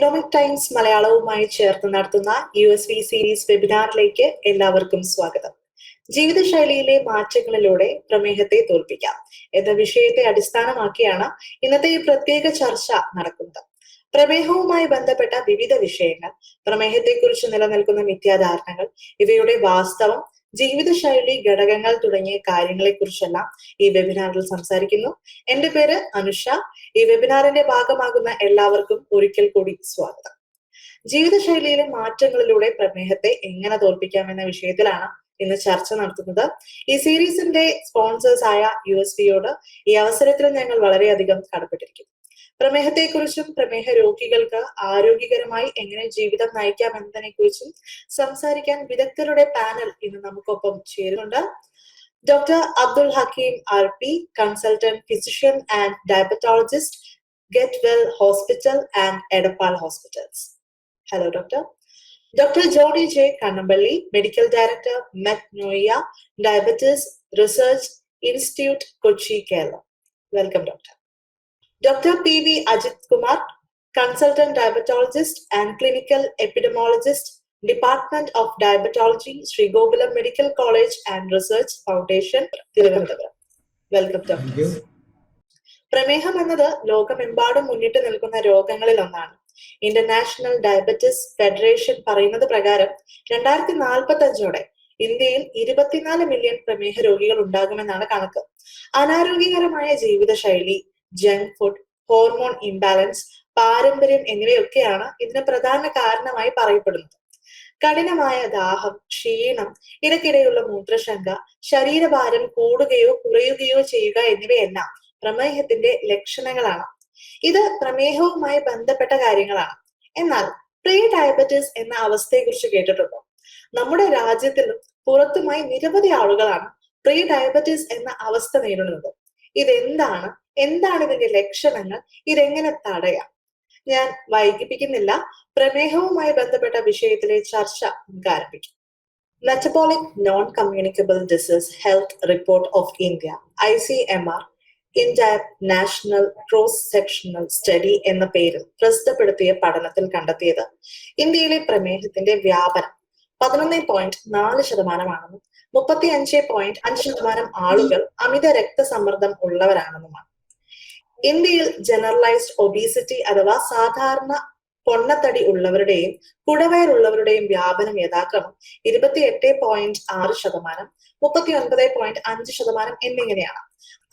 Economic times മലയാളവുമായി ചേർത്ത് നടത്തുന്ന USV series വെബിനാറിലേക്ക് എല്ലാവർക്കും സ്വാഗതം. ജീവിതശൈലിയിലെ മാറ്റങ്ങളിലൂടെ പ്രമേഹത്തെ തോൽപ്പിക്കാം എന്ന വിഷയത്തെ അടിസ്ഥാനമാക്കിയാണ് ഇന്നത്തെ ഈ പ്രത്യേക ചർച്ച നടക്കുന്നത്. പ്രമേഹവുമായി ബന്ധപ്പെട്ട വിവിധ വിഷയങ്ങൾ, പ്രമേഹത്തെക്കുറിച്ച് നിലനിൽക്കുന്ന മിഥ്യാധാരണകൾ, ഇവയുടെ വാസ്തവം, ജീവിതശൈലി ഘടകങ്ങൾ തുടങ്ങിയ കാര്യങ്ങളെക്കുറിച്ചെല്ലാം ഈ വെബിനാറിൽ സംസാരിക്കുന്നു. എന്റെ പേര് അനുഷ. ഈ വെബിനാറിന്റെ ഭാഗമാകുന്ന എല്ലാവർക്കും ഒരിക്കൽ കൂടി സ്വാഗതം. ജീവിതശൈലിയിലെ മാറ്റങ്ങളിലൂടെ പ്രമേഹത്തെ എങ്ങനെ തോൽപ്പിക്കാം എന്ന വിഷയത്തിലാണ് ഇന്ന് ചർച്ച നടത്തുന്നത്. ഈ സീരീസിന്റെ സ്പോൺസേഴ്സ് ആയ USVയോട് ഈ അവസരത്തിൽ ഞങ്ങൾ വളരെയധികം കടപ്പെട്ടിരിക്കുന്നു. പ്രമേഹത്തെക്കുറിച്ചും പ്രമേഹ രോഗികൾക്ക് ആരോഗ്യകരമായി എങ്ങനെ ജീവിതം നയിക്കാം എന്നതിനെ കുറിച്ചും സംസാരിക്കാൻ വിദഗ്ധരുടെ പാനൽ ഇന്ന് നമുക്കൊപ്പം ചേരുന്നുണ്ട്. Doctor Abdul Hakeem RP, consultant physician and diabetologist, Get Well Hospital and Edappal Hospitals. Hello, Doctor. Dr. Jody J. Kannambally, Medical Director, Met-Noia Diabetes Research Institute, Kochi, Kerala. Welcome, Doctor. Dr. PV Ajit Kumar, Consultant Diabetologist and Clinical Epidemiologist, Department of Diabetology, Sri Gokulam Medical College and Research Foundation, Thiruvananthapuram. Welcome, Doctor. പ്രമേഹം എന്നത് ലോകമെമ്പാടും മുന്നിട്ട് നിൽക്കുന്ന രോഗങ്ങളിൽ ഒന്നാണ്. International diabetes federation പറയുന്നത് പ്രകാരം 2045ഓടെ ഇന്ത്യയിൽ 24 മില്യൺ പ്രമേഹ രോഗികൾ ഉണ്ടാകുമെന്നാണ് കണക്ക്. അനാരോഗ്യകരമായ ജീവിതശൈലി, ജങ്ക് ഫുഡ്, ഹോർമോൺ ഇംബാലൻസ്, പാരമ്പര്യം എന്നിവയൊക്കെയാണ് ഇതിന് പ്രധാന കാരണമായി പറയപ്പെടുന്നത്. കഠിനമായ ദാഹം, ക്ഷീണം, ഇടയ്ക്കിടെയുള്ള മൂത്രശങ്ക, ശരീരഭാരം കൂടുകയോ കുറയുകയോ ചെയ്യുക എന്നിവയെല്ലാം പ്രമേഹത്തിന്റെ ലക്ഷണങ്ങളാണ്. ഇത് പ്രമേഹവുമായി ബന്ധപ്പെട്ട കാര്യങ്ങളാണ്. എന്നാൽ പ്രീ ഡയബറ്റിസ് എന്ന അവസ്ഥയെക്കുറിച്ച് കേട്ടിട്ടുണ്ടോ? നമ്മുടെ രാജ്യത്തിലും പുറത്തുമായി നിരവധി ആളുകളാണ് പ്രീ ഡയബറ്റിസ് എന്ന അവസ്ഥ നേരിടുന്നത്. ഇതെന്താണ്? എന്താണ് ഇതിന്റെ ലക്ഷണങ്ങൾ? ഇതെങ്ങനെ തടയാം? ഞാൻ വൈകിപ്പിക്കുന്നില്ല. പ്രമേഹവുമായി ബന്ധപ്പെട്ട വിഷയത്തിലെ ചർച്ച നമുക്ക് ആരംഭിക്കും. Metabolic non communicable disease health report of India ICMR in-depth national cross sectional study എന്ന പേരിൽ പ്രസിദ്ധപ്പെടുത്തിയ പഠനത്തിൽ കണ്ടെത്തിയത് ഇന്ത്യയിലെ പ്രമേഹത്തിന്റെ വ്യാപനം 11.4%ആണെന്നും 35.5% ആളുകൾ അമിത രക്തസമ്മർദ്ദം ഉള്ളവരാണെന്നുമാണ്. ഇന്ത്യയിൽ ജനറലൈസ്ഡ് ഒബീസിറ്റി അഥവാ സാധാരണ പൊണ്ണത്തടി ഉള്ളവരുടെയും കുടവയറുള്ളവരുടെയും വ്യാപനം യഥാക്രമം 28.6%, 39.5% എന്നിങ്ങനെയാണ്.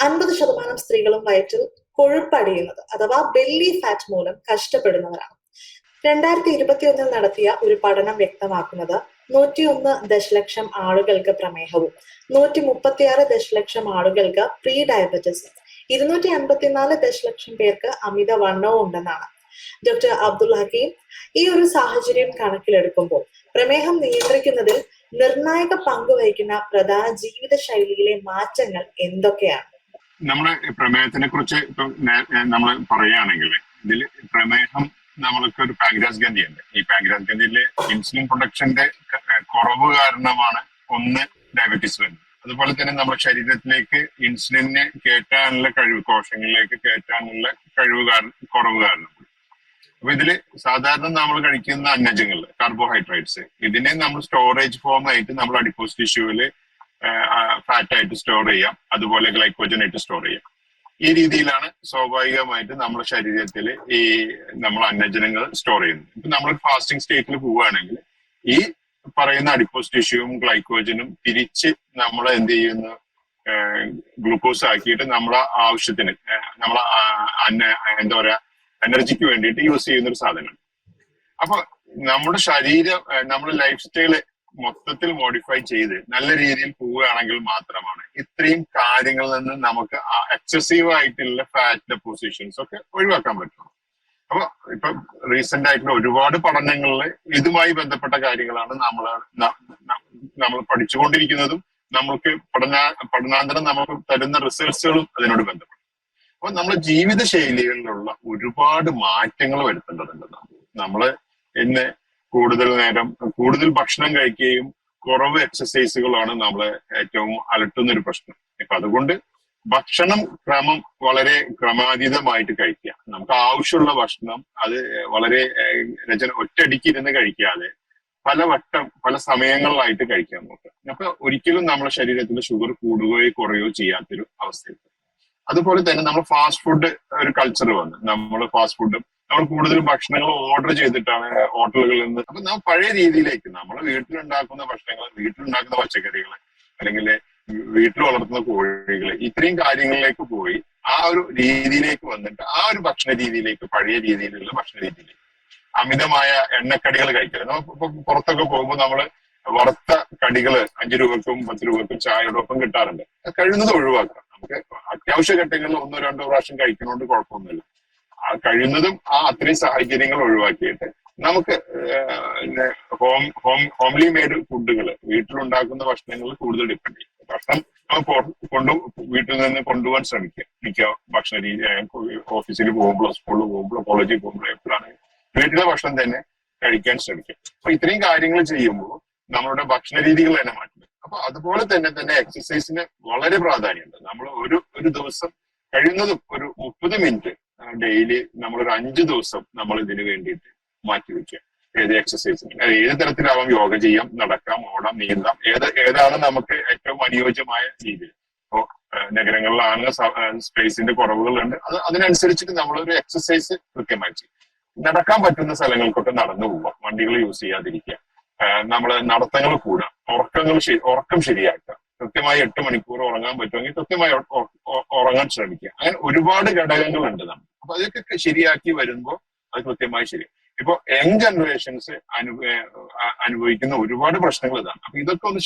50% സ്ത്രീകളും വയറ്റിൽ കൊഴുപ്പടിയുന്നത് അഥവാ ബെല്ലി ഫാറ്റ് മൂലം കഷ്ടപ്പെടുന്നവരാണ്. 2021 നടത്തിയ ഒരു പഠനം വ്യക്തമാക്കുന്നത് 101 ദശലക്ഷം ആളുകൾക്ക് പ്രമേഹവും 136 ദശലക്ഷം ആളുകൾക്ക് പ്രീ ഡയബറ്റിസും 254 ദശലക്ഷം പേർക്ക് അമിതവണ്ണവും ഉണ്ടെന്നാണ്. ഡോക്ടർ അബ്ദുൽ ഹക്കീം, ഈ ഒരു സാഹചര്യം കണക്കിലെടുക്കുമ്പോൾ പ്രമേഹം നിയന്ത്രിക്കുന്നതിൽ നിർണായക പങ്ക് വഹിക്കുന്ന പ്രധാന ജീവിതശൈലിയിലെ മാറ്റങ്ങൾ എന്തൊക്കെയാണ്? നമ്മള് പ്രമേഹത്തിനെ കുറിച്ച് ഇപ്പൊ നമ്മൾ പറയുകയാണെങ്കിൽ ഇതിൽ പ്രമേഹം നമ്മൾക്ക് ഒരു പാങ്ക്രിയാസ് ഗ്രന്ഥിയുണ്ട്. ഈ പാങ്ക്രിയാസ് ഗ്രന്ഥിയിലെ ഇൻസുലിൻ പ്രൊഡക്ഷന്റെ കുറവ് കാരണമാണ് ഒന്ന് ഡയബറ്റീസ് വരുന്നത്. അതുപോലെ തന്നെ നമ്മുടെ ശരീരത്തിലേക്ക് ഇൻസുലിനെ കയറ്റാനുള്ള കഴിവ്, കോശങ്ങളിലേക്ക് കയറ്റാനുള്ള കുറവ് കാരണം. അപ്പൊ ഇതില് സാധാരണ നമ്മൾ കഴിക്കുന്ന അന്നജങ്ങൾ, കാർബോഹൈഡ്രേറ്റ്സ്, ഇതിനെ നമ്മൾ സ്റ്റോറേജ് ഫോം ആയിട്ട് നമ്മൾ അഡിപ്പോസ് ടിഷ്യൂവില് ഫാറ്റ് ആയിട്ട് സ്റ്റോർ ചെയ്യാം, അതുപോലെ ഗ്ലൈക്കോജൻ ആയിട്ട് സ്റ്റോർ ചെയ്യാം. ഈ രീതിയിലാണ് സ്വാഭാവികമായിട്ട് നമ്മുടെ ശരീരത്തിൽ ഈ നമ്മൾ അന്നജനങ്ങൾ സ്റ്റോർ ചെയ്യുന്നത്. ഇപ്പൊ നമ്മൾ ഫാസ്റ്റിംഗ് സ്റ്റേറ്റിൽ പോവുകയാണെങ്കിൽ ഈ പറയുന്ന അഡിപ്പോസ് ടിഷ്യൂവും ഗ്ലൈക്കോജനും തിരിച്ച് നമ്മൾ എന്ത് ചെയ്യുന്നു, ഗ്ലൂക്കോസ് ആക്കിയിട്ട് നമ്മളെ ആവശ്യത്തിന് നമ്മളെ എന്താ പറയാ എനർജിക്ക് വേണ്ടിയിട്ട് യൂസ് ചെയ്യുന്ന ഒരു സാധനമാണ്. അപ്പൊ നമ്മുടെ ശരീരം, നമ്മുടെ ലൈഫ് സ്റ്റൈല് മൊത്തത്തിൽ മോഡിഫൈ ചെയ്ത് നല്ല രീതിയിൽ പോവുകയാണെങ്കിൽ മാത്രമാണ് ഇത്രയും കാര്യങ്ങളിൽ നിന്ന് നമുക്ക് എക്സസീവ് ആയിട്ടുള്ള ഫാറ്റ് ഡെപ്പോസിഷൻസ് ഒക്കെ ഒഴിവാക്കാൻ പറ്റും. അപ്പൊ ഇപ്പൊ റീസെന്റ് ആയിട്ടുള്ള ഒരുപാട് പഠനങ്ങളിൽ ഇതുമായി ബന്ധപ്പെട്ട കാര്യങ്ങളാണ് നമ്മൾ പഠിച്ചുകൊണ്ടിരിക്കുന്നതും നമ്മൾക്ക് പഠനാന്തരം നമുക്ക് തരുന്ന റിസൾട്ട്സുകളും അതിനോട് ബന്ധപ്പെട്ടു. അപ്പൊ നമ്മുടെ ജീവിതശൈലികളിലുള്ള ഒരുപാട് മാറ്റങ്ങൾ വരുത്തേണ്ടതുണ്ട്. നമ്മള് ഇന്ന് കൂടുതൽ ഭക്ഷണം കഴിക്കുകയും കുറവ് എക്സസൈസുകളാണ് നമ്മളെ ഏറ്റവും അലട്ടുന്ന ഒരു പ്രശ്നം. ഇപ്പൊ അതുകൊണ്ട് ഭക്ഷണം ക്രമം വളരെ ക്രമാതീതമായിട്ട് കഴിക്കുക. നമുക്ക് ആവശ്യമുള്ള ഭക്ഷണം അത് വളരെ ഒറ്റയടിക്ക് ഇരുന്ന് കഴിക്കാതെ പല സമയങ്ങളിലായിട്ട് കഴിക്കാൻ നോക്കുക. അപ്പൊ ഒരിക്കലും നമ്മുടെ ശരീരത്തിൽ ഷുഗർ കൂടുകയോ കുറയോ ചെയ്യാത്തൊരു അവസ്ഥയുണ്ട്. അതുപോലെ തന്നെ നമ്മൾ ഫാസ്റ്റ് ഫുഡ് ഒരു കൾച്ചർ വന്ന് നമ്മൾ കൂടുതൽ ഭക്ഷണങ്ങൾ ഓർഡർ ചെയ്തിട്ടാണ് ഹോട്ടലുകളിൽ നിന്ന്. അപ്പൊ നമ്മൾ പഴയ രീതിയിലേക്ക് നമ്മൾ വീട്ടിലുണ്ടാക്കുന്ന ഭക്ഷണങ്ങൾ, വീട്ടിലുണ്ടാക്കുന്ന പച്ചക്കറികൾ, അല്ലെങ്കിൽ വീട്ടിൽ വളർത്തുന്ന കോഴികൾ, ഇത്രയും കാര്യങ്ങളിലേക്ക് പോയി ആ ഒരു രീതിയിലേക്ക് വന്നിട്ട് ആ ഒരു ഭക്ഷണ രീതിയിലേക്ക്, പഴയ രീതിയിലുള്ള ഭക്ഷണ രീതിയിലേക്ക് അമിതമായ എണ്ണക്കടികൾ കഴിക്കരുത്. നമ്മളിപ്പോ പുറത്തൊക്കെ പോകുമ്പോൾ നമ്മള് വറുത്ത കടികൾ 5 രൂപക്കും 10 രൂപക്കും ചായയുടെ ഒപ്പം കിട്ടാറുണ്ട്. കഴിയുന്നത് ഒഴിവാക്കാം. നമുക്ക് അത്യാവശ്യ ഘട്ടങ്ങളിൽ 1-2 പ്രാവശ്യം കഴിക്കുന്നതുകൊണ്ട് കുഴപ്പമൊന്നുമില്ല. കഴിയുന്നതും അത്രയും സാഹചര്യങ്ങൾ ഒഴിവാക്കിയിട്ട് നമുക്ക് ഹോംലി മെയ്ഡ് ഫുഡുകൾ, വീട്ടിലുണ്ടാക്കുന്ന ഭക്ഷണങ്ങൾ കൂടുതൽ ഡിപ്പെൻഡ് ചെയ്യും. ഭക്ഷണം വീട്ടിൽ നിന്ന് കൊണ്ടുപോകാൻ ശ്രമിക്കുക. ഭക്ഷണ രീതി ഓഫീസിൽ പോകുമ്പോഴോ സ്കൂളിൽ പോകുമ്പോഴോ കോളേജിൽ പോകുമ്പോഴോ എപ്പോഴാണ് വീട്ടിലെ ഭക്ഷണം തന്നെ കഴിക്കാൻ ശ്രമിക്കുക. അപ്പൊ ഇത്രയും കാര്യങ്ങൾ ചെയ്യുമ്പോൾ നമ്മളുടെ ഭക്ഷണ രീതികൾ തന്നെ മാറ്റും. അപ്പൊ അതുപോലെ തന്നെ എക്സസൈസിന് വളരെ പ്രാധാന്യമുണ്ട്. നമ്മൾ ഒരു ദിവസം കഴിയുന്നതും ഒരു 30 മിനിറ്റ് ഡെയിലി നമ്മളൊരു 5 ദിവസം നമ്മൾ ഇതിനു വേണ്ടിയിട്ട് മാറ്റിവെക്കുക. ഏത് എക്സസൈസിന്, ഏത് തരത്തിലാവാം. യോഗ ചെയ്യാം, നടക്കാം, ഓടാം, നീന്താം, ഏതാണ് നമുക്ക് ഏറ്റവും അനുയോജ്യമായ രീതിയിൽ. ഇപ്പോ നഗരങ്ങളിലാണ് സ്പേസിന്റെ കുറവുകളുണ്ട്. അതിനനുസരിച്ചിട്ട് നമ്മളൊരു എക്സസൈസ് കൃത്യമായി ചെയ്യും. നടക്കാൻ പറ്റുന്ന സ്ഥലങ്ങൾക്കൊക്കെ നടന്നു പോവാം, വണ്ടികൾ യൂസ് ചെയ്യാതിരിക്കുക, നമ്മള് നടത്തങ്ങൾ കൂടുക, ഉറക്കം ശരിയാക്കുക, കൃത്യമായി 8 മണിക്കൂർ ഉറങ്ങാൻ പറ്റുമെങ്കിൽ കൃത്യമായി ഉറങ്ങാൻ ശ്രമിക്കുക. അങ്ങനെ ഒരുപാട് ഘടകങ്ങളുണ്ട് നമ്മൾ. അപ്പൊ അതൊക്കെ ശരിയാക്കി വരുമ്പോൾ അത് കൃത്യമായി ശരി. ഇപ്പൊ യങ് ജനറേഷൻസ് അനുഭവിക്കുന്ന ഒരുപാട് പ്രശ്നങ്ങൾ ഇതാണ്. അപ്പൊ ഇതൊക്കെ ഒന്ന്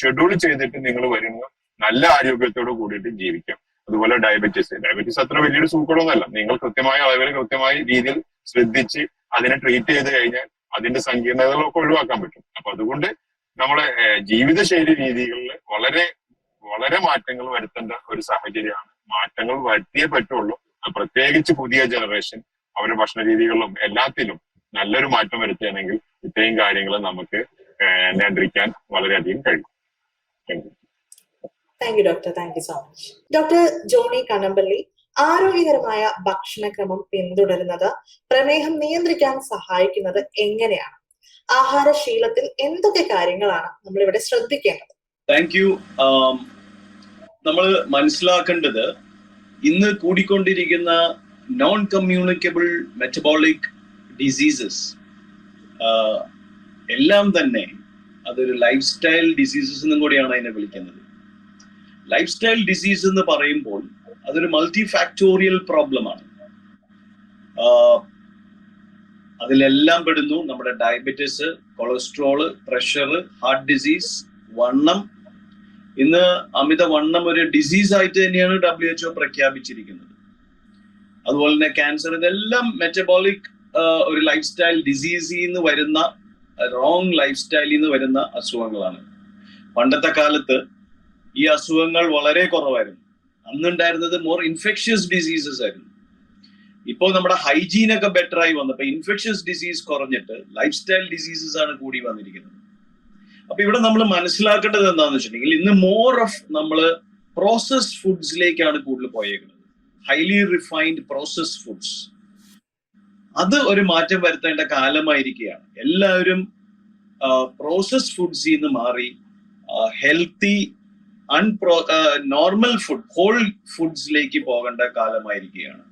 ഷെഡ്യൂൾ ചെയ്തിട്ട് നിങ്ങൾ വരുമ്പോൾ നല്ല ആരോഗ്യത്തോട് കൂടിയിട്ട് ജീവിക്കാം. അതുപോലെ ഡയബറ്റീസ് അത്ര വലിയൊരു സൂക്കടൊന്നുമല്ല. നിങ്ങൾ കൃത്യമായ അളവിൽ കൃത്യമായ രീതിയിൽ ശ്രദ്ധിച്ച് അതിനെ ട്രീറ്റ് ചെയ്ത് കഴിഞ്ഞാൽ അതിന്റെ സങ്കീർണതകളൊക്കെ ഒഴിവാക്കാൻ പറ്റും. അപ്പൊ അതുകൊണ്ട് നമ്മളെ ജീവിതശൈലി രീതികളിൽ വളരെ വളരെ മാറ്റങ്ങൾ വരുത്തേണ്ട ഒരു സാഹചര്യമാണ്. മാറ്റങ്ങൾ വരുത്തിയേ പറ്റുള്ളൂ. പ്രത്യേകിച്ച് പുതിയ ജനറേഷൻ അവരുടെ ഭക്ഷണ രീതികളിലും എല്ലാത്തിലും നല്ലൊരു മാറ്റം വരുത്തുകയാണെങ്കിൽ ഇത്രയും കാര്യങ്ങൾ നമുക്ക് നിയന്ത്രിക്കാൻ വളരെയധികം കഴിയും. Thank you doctor. Thank you so much. Doctor Johnny Kannampally, ആരോഗ്യകരമായ ഭക്ഷണക്രമം പിന്തുടരുന്നത് പ്രമേഹം നിയന്ത്രിക്കാൻ സഹായിക്കുന്നത് എങ്ങനെയാണ്? ആഹാരശീലത്തിൽ എന്തൊക്കെ കാര്യങ്ങളാണ് നമ്മളിവിടെ ശ്രദ്ധിക്കേണ്ടത്? Thank you. നമ്മൾ മനസ്സിലാക്കേണ്ടത് ഇന്ന് കൂടിക്കൊണ്ടിരിക്കുന്ന നോൺ കമ്മ്യൂണിക്കബിൾ മെറ്റബോളിക് ഡിസീസസ് എല്ലാം തന്നെ അതൊരു ലൈഫ് സ്റ്റൈൽ ഡിസീസസ് എന്നും കൂടിയാണ് അതിനെ വിളിക്കുന്നത്. ലൈഫ് സ്റ്റൈൽ ഡിസീസ് എന്ന് പറയുമ്പോൾ അതൊരു മൾട്ടി ഫാക്ടോറിയൽ പ്രോബ്ലമാണ്. അതിലെല്ലാം പെടുന്നു നമ്മുടെ diabetes, cholesterol, pressure, heart disease, വണ്ണം. ഇന്ന് അമിതവണ്ണം ഒരു ഡിസീസ് ആയിട്ട് തന്നെയാണ് WHO പ്രഖ്യാപിച്ചിരിക്കുന്നത്. അതുപോലെ തന്നെ ക്യാൻസർ, ഇതെല്ലാം മെറ്റബോളിക് ഒരു ലൈഫ് സ്റ്റൈൽ ഡിസീസിൽ നിന്ന് വരുന്ന, റോങ് ലൈഫ് സ്റ്റൈലിൽ നിന്ന് വരുന്ന അസുഖങ്ങളാണ്. പണ്ടത്തെ കാലത്ത് ഈ അസുഖങ്ങൾ വളരെ കുറവായിരുന്നു. അന്നുണ്ടായിരുന്നത് മോർ ഇൻഫെക്ഷ്യസ് ഡിസീസസ് ആയിരുന്നു. ഇപ്പോൾ നമ്മുടെ ഹൈജീനൊക്കെ ബെറ്റർ ആയി വന്നപ്പോ ഇൻഫെക്ഷ്യസ് ഡിസീസ് കുറഞ്ഞിട്ട് ലൈഫ് സ്റ്റൈൽ ഡിസീസസ് ആണ് കൂടി വന്നിരിക്കുന്നത്. അപ്പൊ ഇവിടെ നമ്മൾ മനസ്സിലാക്കേണ്ടത് എന്താണെന്ന് വെച്ചിട്ടുണ്ടെങ്കിൽ ഇന്ന് മോർ ഓഫ് നമ്മള് പ്രോസസ്ഡ് ഫുഡ്സിലേക്കാണ് കൂടുതൽ പോയേക്കുന്നത്. ഹൈലി റിഫൈൻഡ് പ്രോസസ്ഡ് ഫുഡ്സ്, അത് ഒരു മാറ്റം വരുത്തേണ്ട കാലമായിരിക്കുകയാണ്. എല്ലാവരും പ്രോസസ്ഡ് ഫുഡ്സിൽ നിന്ന് മാറി ഹെൽത്തി നോർമൽ ഫുഡ്, ഹോൾ ഫുഡ്സിലേക്ക് പോകേണ്ട കാലമായിരിക്കുകയാണ്.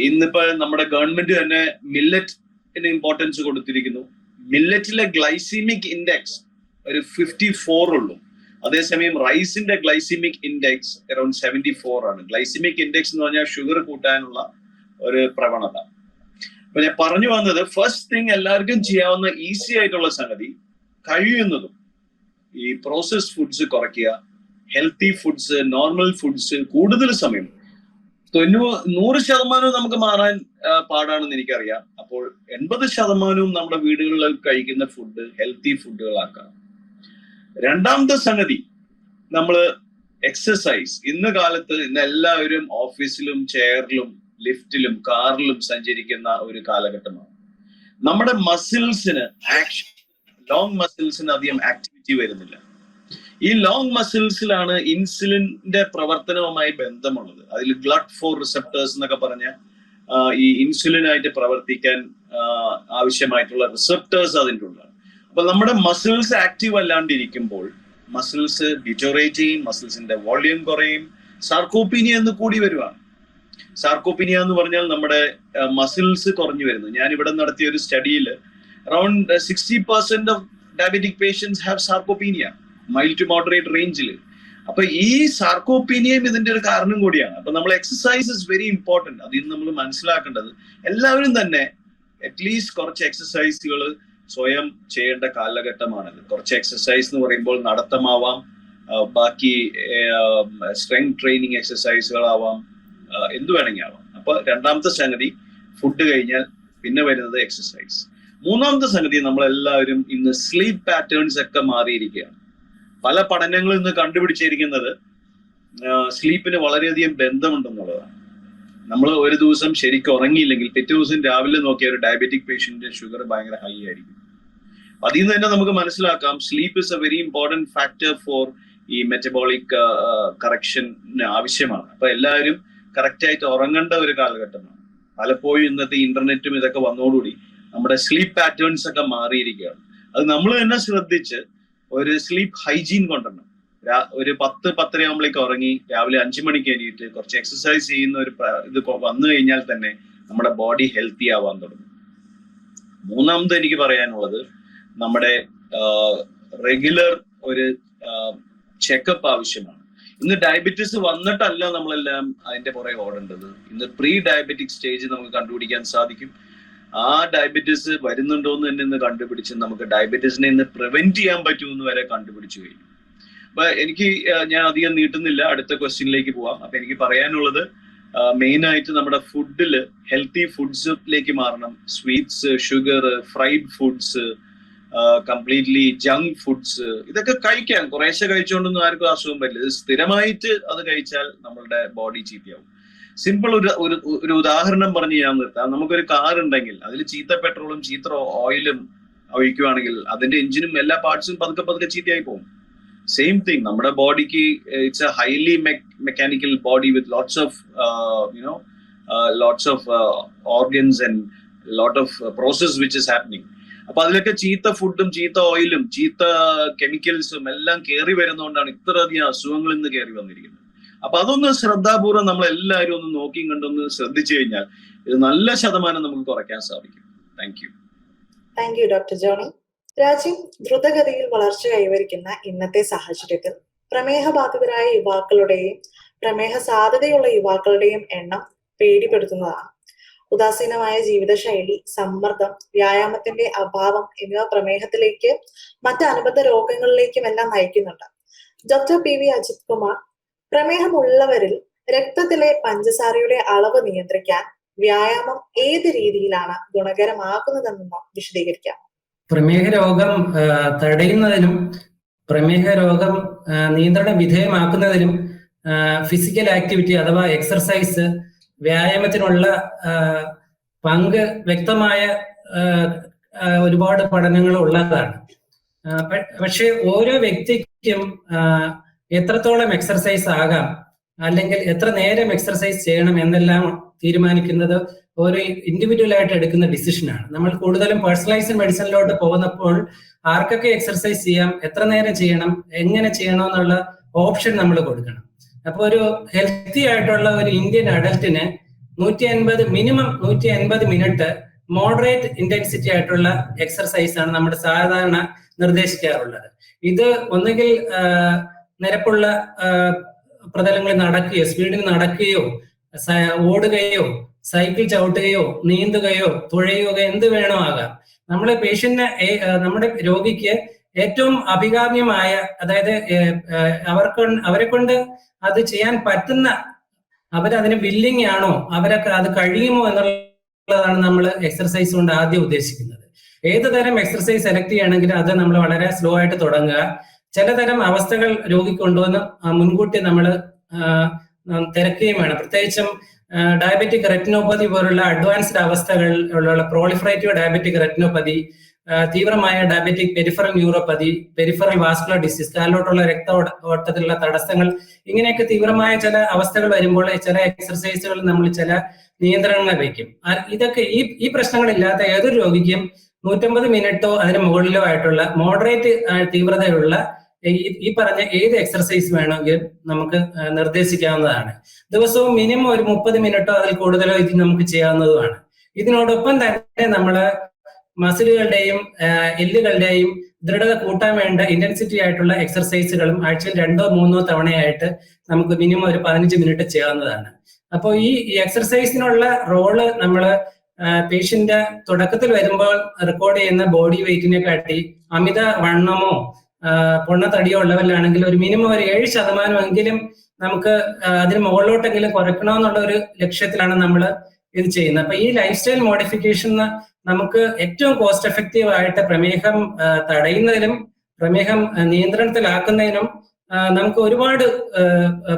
ഇന്നിപ്പോ നമ്മുടെ ഗവൺമെന്റ് തന്നെ മില്ലറ്റിന് ഇമ്പോർട്ടൻസ് കൊടുത്തിരിക്കുന്നു. മില്ലറ്റിലെ ഗ്ലൈസിമിക് ഇൻഡെക്സ് ഒരു 54 ഉള്ളൂ. അതേസമയം റൈസിന്റെ ഗ്ലൈസിമിക് ഇൻഡെക്സ് അറൌണ്ട് 74 ആണ്. ഗ്ലൈസിമിക് ഇൻഡെക്സ് എന്ന് പറഞ്ഞാൽ ഷുഗർ കൂട്ടാനുള്ള ഒരു പ്രവണത. അപ്പൊ ഞാൻ പറഞ്ഞു വന്നത്, ഫസ്റ്റ് തിങ് എല്ലാവർക്കും ചെയ്യാവുന്ന ഈസി ആയിട്ടുള്ള സംഗതി, കഴിയുന്നതും ഈ പ്രോസസ്ഡ് ഫുഡ്സ് കുറയ്ക്കുക, ഹെൽത്തി ഫുഡ്സ്, നോർമൽ ഫുഡ്സ് കൂടുതൽ സമയം. 100% നമുക്ക് മാറാൻ പാടാണെന്ന് എനിക്കറിയാം. അപ്പോൾ 80% നമ്മുടെ വീടുകളിൽ കഴിക്കുന്ന ഫുഡ് ഹെൽത്തി ഫുഡുകളാക്കാം. രണ്ടാമത്തെ സംഗതി, നമ്മള് എക്സസൈസ്. ഇന്ന് കാലത്ത് ഇന്ന് എല്ലാവരും ഓഫീസിലും ചെയറിലും ലിഫ്റ്റിലും കാറിലും സഞ്ചരിക്കുന്ന ഒരു കാലഘട്ടമാണ്. നമ്മുടെ മസിൽസിന് ലോങ് മസിൽസിന് അധികം ആക്ടിവിറ്റി വരുന്നില്ല. ഈ ലോങ് മസിൽസിലാണ് ഇൻസുലിന്റെ പ്രവർത്തനവുമായി ബന്ധമുള്ളത്. അതിൽ GLUT4 റിസപ്റ്റേഴ്സ് എന്നൊക്കെ പറഞ്ഞ ഈ ഇൻസുലിനായിട്ട് പ്രവർത്തിക്കാൻ ആവശ്യമായിട്ടുള്ള റിസപ്റ്റേഴ്സ് അതിൻ്റെ ഉള്ളതാണ്. അപ്പൊ നമ്മുടെ മസിൽസ് ആക്റ്റീവ് അല്ലാണ്ടിരിക്കുമ്പോൾ മസിൽസ് ഡിറ്റോറേറ്റ് ചെയ്യും, മസിൽസിന്റെ വോള്യൂം കുറയും, സാർക്കോപീനിയ എന്ന് കൂടി വരുവാണ്. സാർക്കോപീനിയ എന്ന് പറഞ്ഞാൽ നമ്മുടെ മസിൽസ് കുറഞ്ഞു വരുന്നു. ഞാൻ ഇവിടെ നടത്തിയ ഒരു സ്റ്റഡിയിൽ around 60% of diabetic patients have sarcopenia, mild to moderate റേഞ്ചിൽ. അപ്പൊ ഈ സാർക്കോപീനിയയും ഇതിന്റെ ഒരു കാരണം കൂടിയാണ്. അപ്പൊ നമ്മൾ എക്സസൈസ് ഇസ് വെരി ഇമ്പോർട്ടന്റ്. അതിൽ നമ്മൾ മനസ്സിലാക്കേണ്ടത് എല്ലാവരും തന്നെ അറ്റ്ലീസ്റ്റ് കുറച്ച് എക്സസൈസുകൾ സ്വയം ചെയ്യേണ്ട കാലഘട്ടമാണിത്. കുറച്ച് എക്സസൈസ് എന്ന് പറയുമ്പോൾ നടത്തമാവാം, ബാക്കി സ്ട്രെങ്ത് ട്രെയിനിങ് എക്സസൈസുകളാവാം, എന്ത് വേണമെങ്കിൽ ആവാം. അപ്പൊ രണ്ടാമത്തെ സംഗതി ഫുഡ് കഴിഞ്ഞാൽ പിന്നെ വരുന്നത് എക്സസൈസ്. മൂന്നാമത്തെ സംഗതി നമ്മളെല്ലാവരും ഇന്ന് സ്ലീപ്പ് പാറ്റേൺസ് ഒക്കെ മാറിയിരിക്കുകയാണ്. പല പഠനങ്ങളും ഇന്ന് കണ്ടുപിടിച്ചിരിക്കുന്നത് സ്ലീപ്പിന് വളരെയധികം ബന്ധമുണ്ടെന്നുള്ളതാണ്. നമ്മൾ ഒരു ദിവസം ശരിക്കും ഉറങ്ങിയില്ലെങ്കിൽ പിറ്റേ ദിവസം രാവിലെ നോക്കിയ ഒരു ഡയബറ്റിക് പേഷ്യന്റിന്റെ ഷുഗർ ഭയങ്കര ഹൈ ആയിരിക്കും. അതിൽ നിന്ന് തന്നെ നമുക്ക് മനസ്സിലാക്കാം sleep is A very important factor for ഈ മെറ്റബോളിക് കറക്ഷന് ആവശ്യമാണ്. അപ്പൊ എല്ലാവരും കറക്റ്റ് ആയിട്ട് ഉറങ്ങേണ്ട ഒരു കാലഘട്ടമാണ്. പലപ്പോഴും ഇന്നത്തെ ഇന്റർനെറ്റും ഇതൊക്കെ വന്നതോടുകൂടി നമ്മുടെ സ്ലീപ്പ് പാറ്റേൺസ് ഒക്കെ മാറിയിരിക്കുകയാണ്. അത് നമ്മൾ തന്നെ ശ്രദ്ധിച്ച് ഒരു സ്ലീപ്പ് ഹൈജീൻ കൊണ്ടുവരണം. ഒരു 10-10:30 ആകുമ്പോഴേക്ക് ഉറങ്ങി രാവിലെ 5 മണിക്ക് എണീറ്റ് കുറച്ച് എക്സസൈസ് ചെയ്യുന്ന ഒരു ഇത് വന്നു കഴിഞ്ഞാൽ തന്നെ നമ്മുടെ ബോഡി ഹെൽത്തി ആവാൻ തുടങ്ങും. മൂന്നാമത് എനിക്ക് പറയാനുള്ളത് നമ്മുടെ റെഗുലർ ഒരു ചെക്കപ്പ് ആവശ്യമാണ്. ഇന്ന് ഡയബറ്റീസ് വന്നിട്ടല്ല നമ്മളെല്ലാം അതിന്റെ പുറകെ ഓടേണ്ടത്. ഇന്ന് പ്രീ ഡയബറ്റിക് സ്റ്റേജ് നമുക്ക് കണ്ടുപിടിക്കാൻ സാധിക്കും. ആ ഡയബറ്റീസ് വരുന്നുണ്ടോ എന്ന് തന്നെ ഇന്ന് കണ്ടുപിടിച്ച് നമുക്ക് ഡയബറ്റീസിനെ ഇന്ന് പ്രിവെന്റ് ചെയ്യാൻ പറ്റുമെന്ന് വരെ കണ്ടുപിടിച്ചു കഴിഞ്ഞു. അപ്പൊ ഞാൻ അധികം നീട്ടുന്നില്ല, അടുത്ത ക്വസ്റ്റ്യനിലേക്ക് പോവാം. അപ്പൊ എനിക്ക് പറയാനുള്ളത് മെയിൻ ആയിട്ട് നമ്മുടെ ഫുഡില് ഹെൽത്തി ഫുഡ്സിലേക്ക് മാറണം. Sweets, sugar, fried foods, completely junk foods ഇതൊക്കെ കഴിക്കാം. കുറേശ്ശെ കഴിച്ചുകൊണ്ടൊന്നും ആർക്കും അസുഖം പറ്റില്ല. ഇത് സ്ഥിരമായിട്ട് അത് കഴിച്ചാൽ നമ്മളുടെ ബോഡി ചീത്തയാവും. സിമ്പിൾ ഒരു ഉദാഹരണം പറഞ്ഞ് ഞാൻ നിർത്താം. നമുക്കൊരു കാർ ഉണ്ടെങ്കിൽ അതിൽ ചീത്ത പെട്രോളും ചീത്ത ഓയിലും ഒഴിക്കുകയാണെങ്കിൽ അതിന്റെ എഞ്ചിനും എല്ലാ പാർട്സും പതുക്കെ ചീത്തയായി പോകും. സെയിം തിങ് നമ്മുടെ ബോഡിക്ക് it's A highly mechanical body with lots of organs and lot of process which is happening. അപ്പൊ അതിലൊക്കെ ചീത്ത ഫുഡും ചീത്ത ഓയിലും ചീത്ത കെമിക്കൽസും എല്ലാം കയറി വരുന്നതുകൊണ്ടാണ് ഇത്രയധികം അസുഖങ്ങൾ ഇന്ന് കയറി വന്നിരിക്കുന്നത്. അപ്പൊ അതൊന്ന് ശ്രദ്ധാപൂർവ്വം നമ്മൾ എല്ലാവരും ഒന്ന് നോക്കിയും കണ്ടൊന്ന് ശ്രദ്ധിച്ചു കഴിഞ്ഞാൽ ഇത് നല്ല ശതമാനം നമുക്ക് കുറയ്ക്കാൻ സാധിക്കും. Thank you doctor Johnny. രാജ്യം ദ്രുതഗതിയിൽ വളർച്ച കൈവരിക്കുന്ന ഇന്നത്തെ സാഹചര്യത്തിൽ പ്രമേഹബാധിതരായ യുവാക്കളുടെയും പ്രമേഹ സാധ്യതയുള്ള യുവാക്കളുടെയും എണ്ണം പേടിപ്പെടുത്തുന്നതാണ്. ഉദാസീനമായ ജീവിതശൈലി, സമ്മർദ്ദം, വ്യായാമത്തിന്റെ അഭാവം എന്നിവ പ്രമേഹത്തിലേക്ക് മറ്റ് അനുബന്ധ രോഗങ്ങളിലേക്കും എല്ലാം നയിക്കുന്നുണ്ട്. ഡോക്ടർ PV അജിത് കുമാർ, പ്രമേഹമുള്ളവരിൽ രക്തത്തിലെ പഞ്ചസാരയുടെ അളവ് നിയന്ത്രിക്കാൻ വ്യായാമം ഏത് രീതിയിലാണ് ഗുണകരമാകുന്നതെന്ന് വിശദീകരിക്കാം. പ്രമേഹ രോഗം തടയുന്നതിനും പ്രമേഹ രോഗം നിയന്ത്രണ വിധേയമാക്കുന്നതിനും ഫിസിക്കൽ ആക്ടിവിറ്റി അഥവാ എക്സർസൈസ്, വ്യായാമത്തിനുള്ള പങ്ക് വ്യക്തമായ ഒരുപാട് പഠനങ്ങൾ ഉള്ളതാണ്. പക്ഷെ ഓരോ വ്യക്തിക്കും എത്രത്തോളം എക്സർസൈസ് ആകാം അല്ലെങ്കിൽ എത്ര നേരം എക്സർസൈസ് ചെയ്യണം എന്നെല്ലാം തീരുമാനിക്കുന്നത് ഒരു ഇൻഡിവിജ്വൽ ആയിട്ട് എടുക്കുന്ന ഡിസിഷനാണ്. നമ്മൾ കൂടുതലും പേഴ്സണലൈസ്ഡ് മെഡിസിനിലോട്ട് പോകുന്നപ്പോൾ ആർക്കൊക്കെ എക്സർസൈസ് ചെയ്യാം, എത്ര നേരം ചെയ്യണം, എങ്ങനെ ചെയ്യണം എന്നുള്ള ഓപ്ഷൻ നമ്മൾ കൊടുക്കണം. അപ്പൊ ഒരു ഹെൽത്തി ആയിട്ടുള്ള ഒരു ഇന്ത്യൻ അഡൽറ്റിന് 150 മിനിറ്റ് മോഡറേറ്റ് ഇന്റൻസിറ്റി ആയിട്ടുള്ള എക്സർസൈസ് ആണ് നമ്മുടെ സാധാരണ നിർദ്ദേശിക്കാറുള്ളത്. ഇത് ഒന്നുകിൽ നിരപ്പുള്ള പ്രതലങ്ങളിൽ നടക്കുകയോ സ്പീഡിൽ നടക്കുകയോ ഓടുകയോ സൈക്കിൾ ചവിട്ടുകയോ നീന്തുകയോ തുഴയുകയോ എന്ത് വേണോ ആകാം. നമ്മുടെ നമ്മുടെ രോഗിക്ക് ഏറ്റവും അഭികാമ്യമായ, അതായത് അവരെ കൊണ്ട് അത് ചെയ്യാൻ പറ്റുന്ന, അവരതിന് വില്ലിങ് ആണോ, അവരൊക്കെ അത് കഴിയുമോ എന്നുള്ളതാണ് നമ്മൾ എക്സർസൈസ് കൊണ്ട് ആദ്യം ഉദ്ദേശിക്കുന്നത്. ഏത് തരം എക്സർസൈസ് സെലക്ട് ചെയ്യണമെങ്കിലും അത് നമ്മൾ വളരെ സ്ലോ ആയിട്ട് തുടങ്ങുക. ചിലതരം അവസ്ഥകൾ രോഗിക്ക് കൊണ്ടുവന്ന് മുൻകൂട്ടി നമ്മൾ തിരക്കുകയും വേണം. പ്രത്യേകിച്ചും ഡയബറ്റിക് റെറ്റിനോപ്പതി പോലുള്ള അഡ്വാൻസ്ഡ് അവസ്ഥകൾ ഉള്ള പ്രോളിഫറേറ്റീവ് ഡയബറ്റിക് റെറ്റിനോപ്പതി, തീവ്രമായ diabetic peripheral neuropathy, peripheral vascular disease, കാലിലോട്ടുള്ള ഓട്ടത്തിലുള്ള തടസ്സങ്ങൾ, ഇങ്ങനെയൊക്കെ തീവ്രമായ ചില അവസ്ഥകൾ വരുമ്പോൾ ചില എക്സർസൈസുകൾ നമ്മൾ ചില നിയന്ത്രണങ്ങൾ വയ്ക്കും. ഇതൊക്കെ ഈ പ്രശ്നങ്ങളില്ലാത്ത ഏതൊരു രോഗിക്കും 150 മിനിറ്റോ അതിന് മുകളിലോ ആയിട്ടുള്ള മോഡറേറ്റ് തീവ്രതയുള്ള ഈ പറഞ്ഞ ഏത് എക്സർസൈസ് വേണമെങ്കിലും നമുക്ക് നിർദ്ദേശിക്കാവുന്നതാണ്. ദിവസവും മിനിമം ഒരു 30 മിനിറ്റോ അതിൽ കൂടുതലോ ഇത് നമുക്ക് ചെയ്യാവുന്നതുമാണ്. ഇതിനോടൊപ്പം തന്നെ നമ്മള് മസിലുകളുടെയും എല്ലുകളുടെയും ദൃഢത കൂട്ടാൻ വേണ്ട ഇന്റൻസിറ്റി ആയിട്ടുള്ള എക്സർസൈസുകളും ആഴ്ചയിൽ 2 or 3 തവണയായിട്ട് നമുക്ക് മിനിമം ഒരു 15 മിനിറ്റ് ചെയ്യാവുന്നതാണ്. അപ്പോൾ ഈ എക്സർസൈസിനുള്ള റോള് നമ്മള് പേഷ്യന്റ് തുടക്കത്തിൽ വരുമ്പോൾ റെക്കോർഡ് ചെയ്യുന്ന ബോഡി വെയിറ്റിനെ കാട്ടി അമിത വണ്ണമോ പൊണ്ണത്തടിയോ ഉള്ളവരിലാണെങ്കിൽ ഒരു മിനിമം ഒരു 7% നമുക്ക് അതിന് മുകളിലോട്ടെങ്കിലും കുറയ്ക്കണമെന്നുള്ള ഒരു ലക്ഷ്യത്തിലാണ് നമ്മൾ ഇത് ചെയ്യുന്നത്. അപ്പൊ ഈ ലൈഫ് സ്റ്റൈൽ മോഡിഫിക്കേഷൻ നമുക്ക് ഏറ്റവും കോസ്റ്റ് എഫക്റ്റീവ് ആയിട്ട് പ്രമേഹം തടയുന്നതിനും പ്രമേഹം നിയന്ത്രണത്തിലാക്കുന്നതിനും നമുക്ക് ഒരുപാട്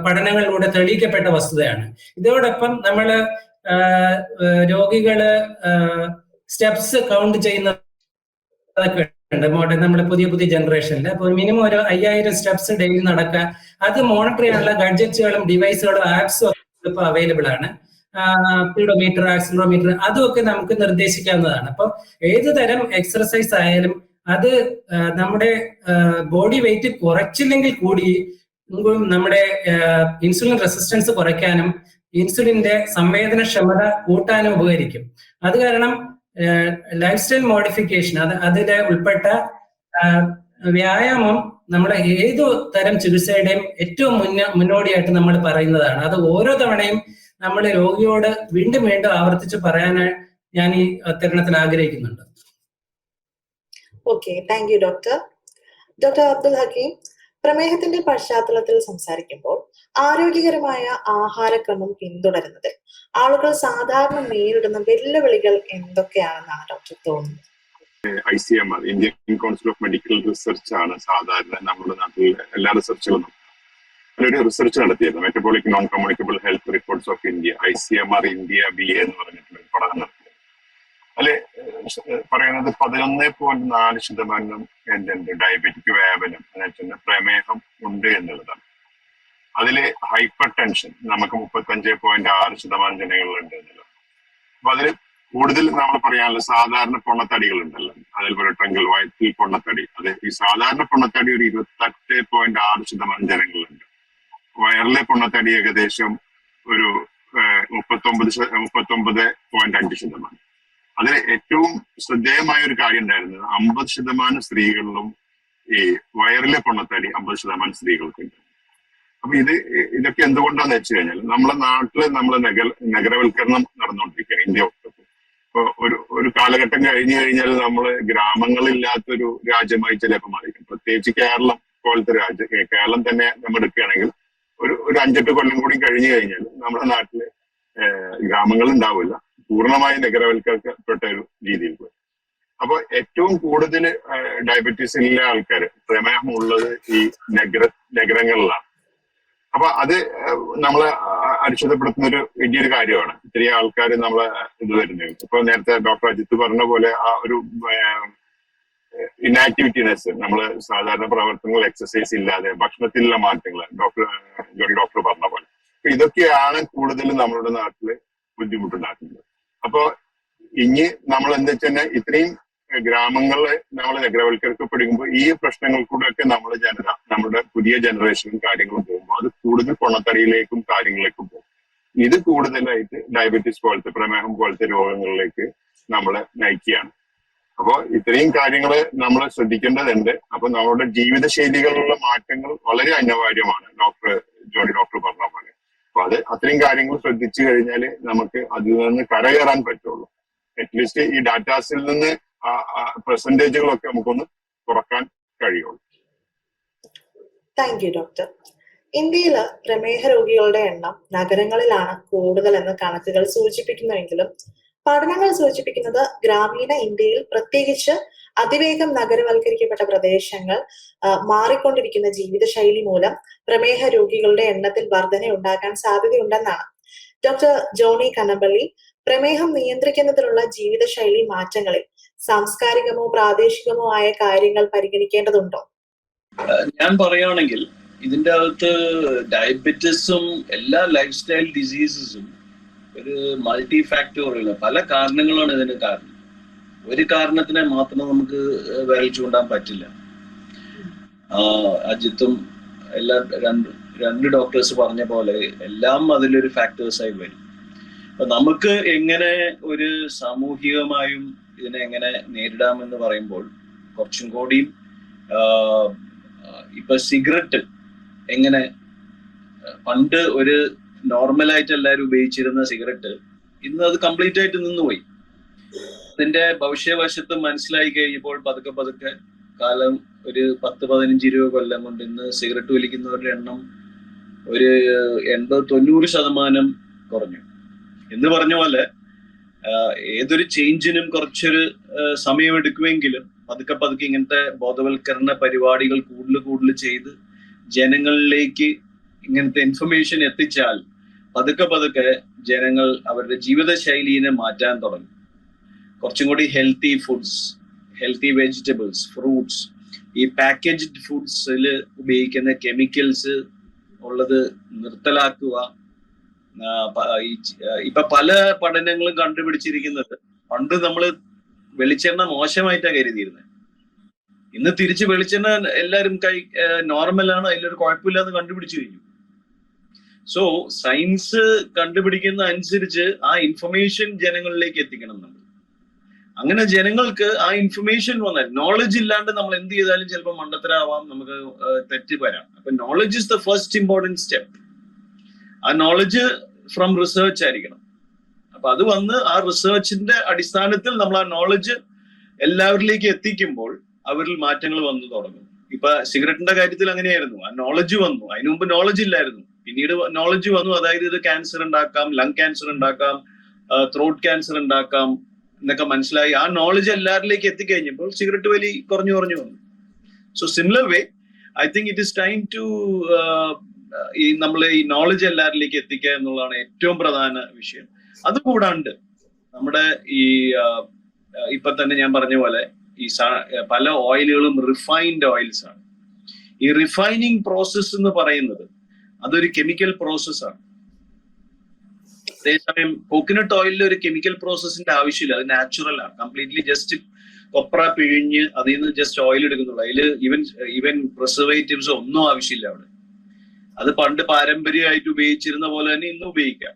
പഠനങ്ങളിലൂടെ തെളിയിക്കപ്പെട്ട വസ്തുതയാണ്. ഇതോടൊപ്പം നമ്മള് രോഗികള് സ്റ്റെപ്സ് കൗണ്ട് ചെയ്യുന്നതൊക്കെ ഉണ്ട് നമ്മുടെ പുതിയ ജനറേഷനിൽ. അപ്പോൾ മിനിമം ഒരു 5000 സ്റ്റെപ്സ് ഡെയിലി നടക്കുക, അത് മോണിറ്റർ ചെയ്യാനുള്ള ഗഡ്ജറ്റ്സുകളും ഡിവൈസുകളും ആപ്സും ഇപ്പോൾ അവൈലബിൾ ആണ്. സ്പീഡോമീറ്റർ, ആക്സിലറോമീറ്റർ, അതുമൊക്കെ നമുക്ക് നിർദ്ദേശിക്കാവുന്നതാണ്. അപ്പോൾ ഏതു തരം എക്സർസൈസ് ആയാലും അത് നമ്മുടെ ബോഡി വെയിറ്റ് കുറച്ചില്ലെങ്കിൽ കൂടി നമ്മുടെ ഇൻസുലിൻ റെസിസ്റ്റൻസ് കുറയ്ക്കാനും ഇൻസുലിന്റെ സംവേദനക്ഷമത കൂട്ടാനും ഉപകരിക്കും. അത് കാരണം ലൈഫ് സ്റ്റൈൽ മോഡിഫിക്കേഷൻ അതിൽ ഉൾപ്പെട്ട വ്യായാമം നമ്മുടെ ഏതു തരം ചികിത്സയുടെയും ഏറ്റവും മുന്നോടിയായിട്ട് നമ്മൾ പറയുന്നതാണ്. അത് ഓരോ തവണയും നമ്മൾ രോഗിയോട് വീണ്ടും ആവർത്തിച്ച് പറയാനായി ഞാൻ ഈ തരുണത്തിൽ ആഗ്രഹിക്കുന്നുണ്ട്. Okay, thank you doctor. Doctor Abdul Hakeem, പ്രമേഹത്തിന്റെ പശ്ചാത്തലത്തിൽ സംസാരിക്കുമ്പോൾ ആരോഗ്യകരമായ ആഹാരക്രമം പിന്തുടരുന്നതിൽ ആളുകൾ സാധാരണ നേരിടുന്ന വെല്ലുവിളികൾ എന്തൊക്കെയാണെന്നാണ് ഡോക്ടർ തോന്നുന്നത്? ICMR, Indian council of medical research ആണ് സാധാരണ നമ്മുടെ നാട്ടിൽ എല്ലാ റിസർച്ചുകളും ഒരു റിസർച്ച് നടത്തിയത്. Metabolic non communicable health reports of India, ICMR India BA എന്ന് പറഞ്ഞിട്ടുള്ള ഒരു പഠനം നടത്തിയത്. അതില് പറയുന്നത് 11.4% എന്തുണ്ട് ഡയബറ്റിക് വ്യാപനം, എന്നുവെച്ചാൽ പ്രമേഹം ഉണ്ട് എന്നുള്ളതാണ്. അതില് ഹൈപ്പർ ടെൻഷൻ നമുക്ക് 35.6% ജനങ്ങളിലുണ്ട് എന്നുള്ളത്. അപ്പൊ അതിൽ കൂടുതൽ നമ്മൾ പറയാനുള്ള സാധാരണ പൊണ്ണത്തടികൾ ഉണ്ടല്ലോ, അതേപോലെ ട്രങ്കൽ വയറ്റിൽ പൊണ്ണത്തടി, അത് ഈ സാധാരണ പൊണ്ണത്തടി ഒരു 28.6% ജനങ്ങളിലുണ്ട്. വയറിലെ പൊണ്ണത്തടി ഏകദേശം ഒരു 39.5%. അതിൽ ഏറ്റവും ശ്രദ്ധേയമായ ഒരു കാര്യം ഉണ്ടായിരുന്നത് 50% സ്ത്രീകളിലും ഈ വയറിലെ പൊണ്ണത്തടി 50% സ്ത്രീകൾക്കുണ്ട്. അപ്പൊ ഇതൊക്കെ എന്തുകൊണ്ടാന്ന് വെച്ച് കഴിഞ്ഞാൽ നമ്മളെ നാട്ടില് നമ്മളെ നഗരവൽക്കരണം നടന്നുകൊണ്ടിരിക്കുകയാണ് ഇന്ത്യ ഒട്ടൊക്കെ. ഇപ്പൊ ഒരു കാലഘട്ടം കഴിഞ്ഞു കഴിഞ്ഞാൽ നമ്മള് ഗ്രാമങ്ങളില്ലാത്തൊരു രാജ്യമായി ചിലപ്പോൾ മാറിക്കും. പ്രത്യേകിച്ച് കേരളം പോലത്തെ കേരളം തന്നെ നമ്മൾ എടുക്കുകയാണെങ്കിൽ ഒരു 5-8 കൊല്ലം കൂടി കഴിഞ്ഞു കഴിഞ്ഞാൽ നമ്മുടെ നാട്ടില് ഗ്രാമങ്ങൾ ഉണ്ടാവില്ല, പൂർണ്ണമായി നഗരവൽക്കരിക്കപ്പെട്ട ഒരു രീതിയിൽ പോയി. അപ്പൊ ഏറ്റവും കൂടുതൽ ഡയബറ്റീസ് ഉള്ള ആൾക്കാർ, പ്രമേഹം ഉള്ളത് ഈ നഗരങ്ങളിലാണ്. അപ്പൊ അത് നമ്മളെ അരിശതപ്പെടുത്തുന്ന ഒരു വലിയൊരു കാര്യമാണ്. ഇത്രയും ആൾക്കാർ നമ്മളെ ഇത് വരുന്നത്. ഇപ്പൊ നേരത്തെ ഡോക്ടർ അജിത്ത് പറഞ്ഞ പോലെ ആ ഒരു ഇനാക്ടിവിറ്റിനെസ്, നമ്മള് സാധാരണ പ്രവർത്തനങ്ങൾ, എക്സസൈസ് ഇല്ലാതെ, ഭക്ഷണത്തിലുള്ള മാറ്റങ്ങൾ, ഡോക്ടർ പറഞ്ഞ പോലെ, അപ്പൊ ഇതൊക്കെയാണ് കൂടുതലും നമ്മളുടെ നാട്ടില് ബുദ്ധിമുട്ടുണ്ടാക്കുന്നത്. അപ്പൊ ഇനി നമ്മൾ എന്താ വെച്ചാൽ ഇത്രയും ഗ്രാമങ്ങളെ നമ്മൾ നഗരവൽക്കരിക്കപ്പെടുമ്പോൾ ഈ പ്രശ്നങ്ങൾ കൂടെ ഒക്കെ നമ്മുടെ പുതിയ ജനറേഷനും കാര്യങ്ങളും പോകുമ്പോൾ അത് കൂടുതൽ പൊണ്ണത്തടിയിലേക്കും കാര്യങ്ങളിലേക്കും പോകും. ഇത് കൂടുതലായിട്ട് ഡയബറ്റീസ് പോലത്തെ, പ്രമേഹം പോലത്തെ രോഗങ്ങളിലേക്ക് നമ്മളെ നയിക്കുകയാണ്. അപ്പോൾ ഇത്രയും കാര്യങ്ങൾ നമ്മൾ ശ്രദ്ധിക്കേണ്ടതുണ്ട്. അപ്പൊ നമ്മുടെ ജീവിതശൈലികളിലുള്ള മാറ്റങ്ങൾ വളരെ അനിവാര്യമാണ്, ഡോക്ടർ പറഞ്ഞ പോലെ. അപ്പൊ അത്രയും കാര്യങ്ങൾ ശ്രദ്ധിച്ചു കഴിഞ്ഞാൽ നമുക്ക് അതിൽ നിന്ന് കരകയറാൻ പറ്റുള്ളൂ. അറ്റ്ലീസ്റ്റ് ഈ ഡാറ്റാസിൽ നിന്ന് പെർസെന്റേജുകളൊക്കെ നമുക്കൊന്ന് കുറക്കാൻ കഴിയുള്ളൂ. Thank you doctor. ഇന്ത്യയില് പ്രമേഹ രോഗികളുടെ എണ്ണം നഗരങ്ങളിലാണ് കൂടുതൽ എന്ന് കണക്കുകൾ സൂചിപ്പിക്കുന്നുവെങ്കിലും പഠനങ്ങൾ സൂചിപ്പിക്കുന്നത് ഗ്രാമീണ ഇന്ത്യയിൽ, പ്രത്യേകിച്ച് അതിവേഗം നഗരവൽക്കരിക്കപ്പെട്ട പ്രദേശങ്ങൾ, മാറിക്കൊണ്ടിരിക്കുന്ന ജീവിതശൈലി മൂലം പ്രമേഹ രോഗികളുടെ എണ്ണത്തിൽ വർധനയുണ്ടാകാൻ സാധ്യതയുണ്ടെന്നാണ്. ഡോക്ടർ ജോണി കനമ്പള്ളി, പ്രമേഹം നിയന്ത്രിക്കുന്നതിനുള്ള ജീവിതശൈലി മാറ്റങ്ങളിൽ സാംസ്കാരികമോ പ്രാദേശികമോ ആയ കാര്യങ്ങൾ പരിഗണിക്കേണ്ടതുണ്ടോ? ഞാൻ പറയുകയാണെങ്കിൽ ഇതിന്റെ അകത്ത് ഡയബറ്റിസും എല്ലാ ലൈഫ് സ്റ്റൈൽ ഡിസീസസും ഒരു മൾട്ടി ഫാക്ടോറിയൽ, പല കാരണങ്ങളാണ് ഇതിന് കാരണം. ഒരു കാരണത്തിനെ മാത്രം നമുക്ക് വിരൽ ചൂണ്ടാൻ പറ്റില്ല. അജിത്തും എല്ലാ രണ്ട് ഡോക്ടേഴ്സ് പറഞ്ഞ പോലെ എല്ലാം അതിലൊരു ഫാക്ടേഴ്സായി വരും. അപ്പൊ നമുക്ക് എങ്ങനെ ഒരു സാമൂഹികമായും ഇതിനെ എങ്ങനെ നേരിടാമെന്ന് പറയുമ്പോൾ കുറച്ചും കൂടിയും ഇപ്പൊ സിഗരറ്റ് എങ്ങനെ പണ്ട് ഒരു നോർമലായിട്ട് എല്ലാവരും ഉപയോഗിച്ചിരുന്ന സിഗരറ്റ് ഇന്ന് അത് കംപ്ലീറ്റ് ആയിട്ട് നിന്നുപോയി. അതിന്റെ ഭവിഷ്യവശത്ത് മനസ്സിലായി കഴിഞ്ഞപ്പോൾ പതുക്കെ പതുക്കെ കാലം ഒരു 10-15-20 കൊല്ലം കൊണ്ട് ഇന്ന് സിഗരറ്റ് വലിക്കുന്നവരുടെ എണ്ണം ഒരു 80-90% കുറഞ്ഞു. എന്ന് പറഞ്ഞ പോലെ ഏതൊരു ചേഞ്ചിനും കുറച്ചൊരു സമയമെടുക്കുമെങ്കിലും പതുക്കെ പതുക്കെ ഇങ്ങനത്തെ ബോധവൽക്കരണ പരിപാടികൾ കൂടുതൽ ചെയ്ത് ജനങ്ങളിലേക്ക് ഇങ്ങനത്തെ ഇൻഫർമേഷൻ എത്തിച്ചാൽ പതുക്കെ പതുക്കെ ജനങ്ങൾ അവരുടെ ജീവിതശൈലിയെ മാറ്റാൻ തുടങ്ങും. കുറച്ചും കൂടി healthy foods, healthy vegetables, fruits, ഈ പാക്കേജ്ഡ് ഫുഡ്സിൽ ഉപയോഗിക്കുന്ന കെമിക്കൽസ് ഉള്ളത് നിർത്തലാക്കുക. ഇപ്പൊ പല പഠനങ്ങളും കണ്ടുപിടിച്ചിരിക്കുന്നത് പണ്ട് നമ്മള് വെളിച്ചെണ്ണ മോശമായിട്ടാണ് കരുതിയിരുന്നത്. ഇന്ന് തിരിച്ച് വെളിച്ചെണ്ണ എല്ലാവരും നോർമലാണ്, അതിലൊരു കുഴപ്പമില്ലാന്ന് കണ്ടുപിടിച്ചു കഴിഞ്ഞു. സോ സയൻസ് കണ്ടുപിടിക്കുന്ന അനുസരിച്ച് ആ ഇൻഫർമേഷൻ ജനങ്ങളിലേക്ക് എത്തിക്കണം നമ്മൾ. അങ്ങനെ ജനങ്ങൾക്ക് ആ ഇൻഫർമേഷൻ വന്നാൽ, നോളജ് ഇല്ലാണ്ട് നമ്മൾ എന്ത് ചെയ്താലും ചിലപ്പോൾ മണ്ടത്തരാവാം, നമുക്ക് തെറ്റ് വരാം. അപ്പൊ knowledge is the first important step. ആ നോളജ് ഫ്രം റിസർച്ച് ആയിരിക്കണം. അപ്പൊ അത് വന്ന് ആ റിസർച്ചിന്റെ അടിസ്ഥാനത്തിൽ നമ്മൾ ആ നോളജ് എല്ലാവരിലേക്ക് എത്തിക്കുമ്പോൾ അവരിൽ മാറ്റങ്ങൾ വന്നു തുടങ്ങും. ഇപ്പൊ സിഗരറ്റിന്റെ കാര്യത്തിൽ അങ്ങനെയായിരുന്നു. ആ നോളജ് വന്നു, അതിനു മുമ്പ് നോളജ് ഇല്ലായിരുന്നു. പിന്നീട് നോളജ് വന്നു, അതായത് ഇത് ക്യാൻസർ ഉണ്ടാക്കാം, ലങ് ക്യാൻസർ ഉണ്ടാക്കാം, ത്രോട്ട് ക്യാൻസർ ഉണ്ടാക്കാം എന്നൊക്കെ മനസ്സിലായി. ആ നോളജ് എല്ലാവരിലേക്ക് എത്തിക്കഴിഞ്ഞപ്പോൾ സിഗരറ്റ് വലി കുറഞ്ഞു വന്നു. So similar way I think it is time to നമ്മൾ ഈ നോളജ് എല്ലാവരിലേക്ക് എത്തിക്കുക എന്നുള്ളതാണ് ഏറ്റവും പ്രധാന വിഷയം. അതുകൂടാണ്ട് നമ്മുടെ ഈ ഇപ്പൊ തന്നെ ഞാൻ പറഞ്ഞ പോലെ ഈ പല ഓയിലുകളും റിഫൈൻഡ് ഓയിൽസ് ആണ്. ഈ റിഫൈനിങ് പ്രോസസ് എന്ന് പറയുന്നത് അതൊരു കെമിക്കൽ പ്രോസസ്സാണ്. അതേസമയം കോക്കനട്ട് ഓയിലിൽ ഒരു കെമിക്കൽ പ്രോസസ്സിന്റെ ആവശ്യമില്ല, അത് നാച്ചുറൽ ആണ്. കംപ്ലീറ്റ്ലി ജസ്റ്റ് കൊപ്ര പിഴിഞ്ഞ് അതിൽ നിന്ന് ജസ്റ്റ് ഓയിൽ എടുക്കുന്നുള്ളൂ. അതിൽ ഈവൻ പ്രിസർവേറ്റീവ്സോ ഒന്നും ആവശ്യമില്ല അവിടെ. അത് പണ്ട് പാരമ്പര്യമായിട്ട് ഉപയോഗിച്ചിരുന്ന പോലെ തന്നെ ഇന്ന് ഉപയോഗിക്കാം.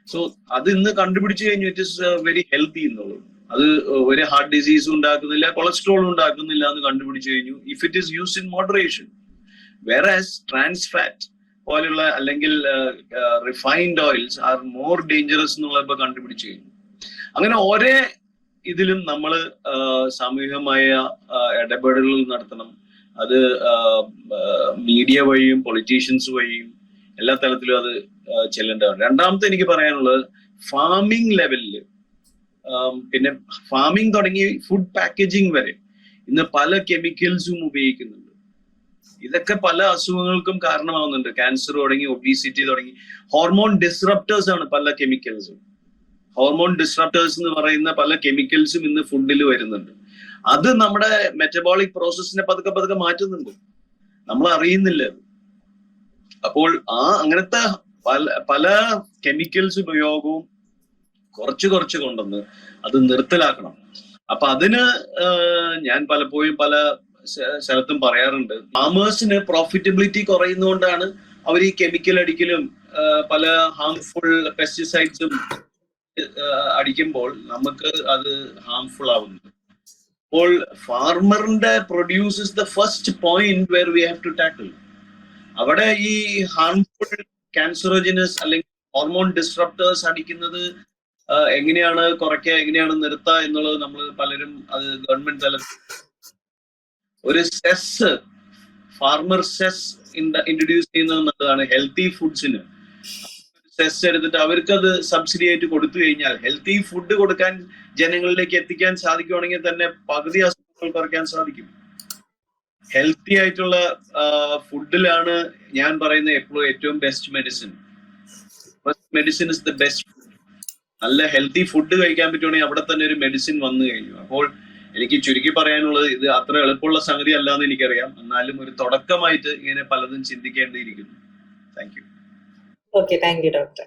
സോ അത് ഇന്ന് കണ്ടുപിടിച്ചു കഴിഞ്ഞു, ഇറ്റ് ഇസ് വെരി ഹെൽത്തി എന്നുള്ളത്. അത് ഒരു ഹാർട്ട് ഡിസീസും ഉണ്ടാക്കുന്നില്ല, കൊളസ്ട്രോളും ഉണ്ടാക്കുന്നില്ല എന്ന് കണ്ടുപിടിച്ചു കഴിഞ്ഞു, if it is used in moderation. Whereas trans fat പോലുള്ള അല്ലെങ്കിൽ refined oils are more dangerous എന്നുള്ളപ്പോൾ കണ്ടുപിടിച്ചു കഴിഞ്ഞു. അങ്ങനെ ഓരോ ഇതിലും നമ്മൾ സാമൂഹികമായ ഇടപെടലുകൾ നടത്തണം. അത് മീഡിയ വഴിയും പൊളിറ്റീഷ്യൻസ് വഴിയും എല്ലാ തലത്തിലും അത് ചെല്ലേണ്ടതാണ്. രണ്ടാമത്തെ എനിക്ക് പറയാനുള്ളത് ഫാമിംഗ് ലെവലില്, പിന്നെ ഫാമിംഗ് തുടങ്ങി ഫുഡ് പാക്കേജിങ് വരെ ഇന്ന് പല കെമിക്കൽസും ഉപയോഗിക്കുന്നുണ്ട്. ഇതൊക്കെ പല അസുഖങ്ങൾക്കും കാരണമാവുന്നുണ്ട്. ക്യാൻസർ തുടങ്ങി, ഒബീസിറ്റി തുടങ്ങി. ഹോർമോൺ ഡിസ്റപ്റ്റേഴ്സ് ആണ് പല കെമിക്കൽസും. ഹോർമോൺ ഡിസ്റപ്റ്റേഴ്സ് എന്ന് പറയുന്ന പല കെമിക്കൽസും ഇന്ന് ഫുഡിൽ വരുന്നുണ്ട്. അത് നമ്മുടെ മെറ്റബോളിക് പ്രോസസ്സിനെ പതുക്കെ മാറ്റുന്നുണ്ട്, നമ്മൾ അറിയുന്നില്ല. അപ്പോൾ അങ്ങനത്തെ പല കെമിക്കൽസ് ഉപയോഗവും കുറച്ച് കൊണ്ടുവന്ന് അത് നിർത്തലാക്കണം. അപ്പൊ അതിന് ഞാൻ പലപ്പോഴും പല സ്ഥലത്തും പറയാറുണ്ട്, ഫാമേഴ്സിന് പ്രോഫിറ്റബിലിറ്റി കുറയുന്നതുകൊണ്ടാണ് അവർ ഈ കെമിക്കൽ അടിക്കലും പല ഹാംഫുൾ പെസ്റ്റിസൈഡ്സും അടിക്കുമ്പോൾ നമുക്ക് അത് ഹാംഫുൾ ആവുന്നു. അപ്പോൾ ഫാർമറിന്റെ produce is the first point where we have to tackle. അവിടെ ഈ ഹാർംഫുൾ ക്യാൻസറോജിനസ് അല്ലെങ്കിൽ ഹോർമോൺ ഡിസ്റപ്റ്റേഴ്സ് അടിക്കുന്നത് എങ്ങനെയാണ് കുറയ്ക്കുക, എങ്ങനെയാണ് നിർത്തുക എന്നുള്ളത് നമ്മൾ പലരും അത് ഗവൺമെന്റ് തലത്തിൽ ഒരു സെസ്, ഫാർമർ സെസ് ഇൻട്രൊഡ്യൂസ് ചെയ്യുന്നത് നല്ലതാണ്. ഹെൽത്തി ഫുഡ്സിന് സെസ് എടുത്തിട്ട് അവർക്കത് സബ്സിഡി ആയിട്ട് കൊടുത്തു കഴിഞ്ഞാൽ ഹെൽത്തി ഫുഡ് കൊടുക്കാൻ ജനങ്ങളിലേക്ക് എത്തിക്കാൻ സാധിക്കുവാണെങ്കിൽ തന്നെ പകുതി അസുഖങ്ങൾ കുറയ്ക്കാൻ സാധിക്കും. ഹെൽത്തി ആയിട്ടുള്ള ഫുഡിലാണ് ഞാൻ പറയുന്ന എപ്പോഴും ഏറ്റവും best medicine. Medicine is the best food. നല്ല ഹെൽത്തി ഫുഡ് കഴിക്കാൻ പറ്റുവാണെങ്കിൽ അവിടെ തന്നെ ഒരു മെഡിസിൻ വന്നു കഴിഞ്ഞു. അപ്പോൾ എനിക്ക് ചുരുക്കി പറയാനുള്ളത്, ഇത് അത്ര എളുപ്പമുള്ള സംഗതി അല്ല എന്ന് എനിക്കറിയാം. എന്നാലും ഒരു തുടക്കമായിട്ട് ഇങ്ങനെ പലതും ചിന്തിക്കേണ്ടിയിരിക്കുന്നു. Thank you. Okay, thank you doctor.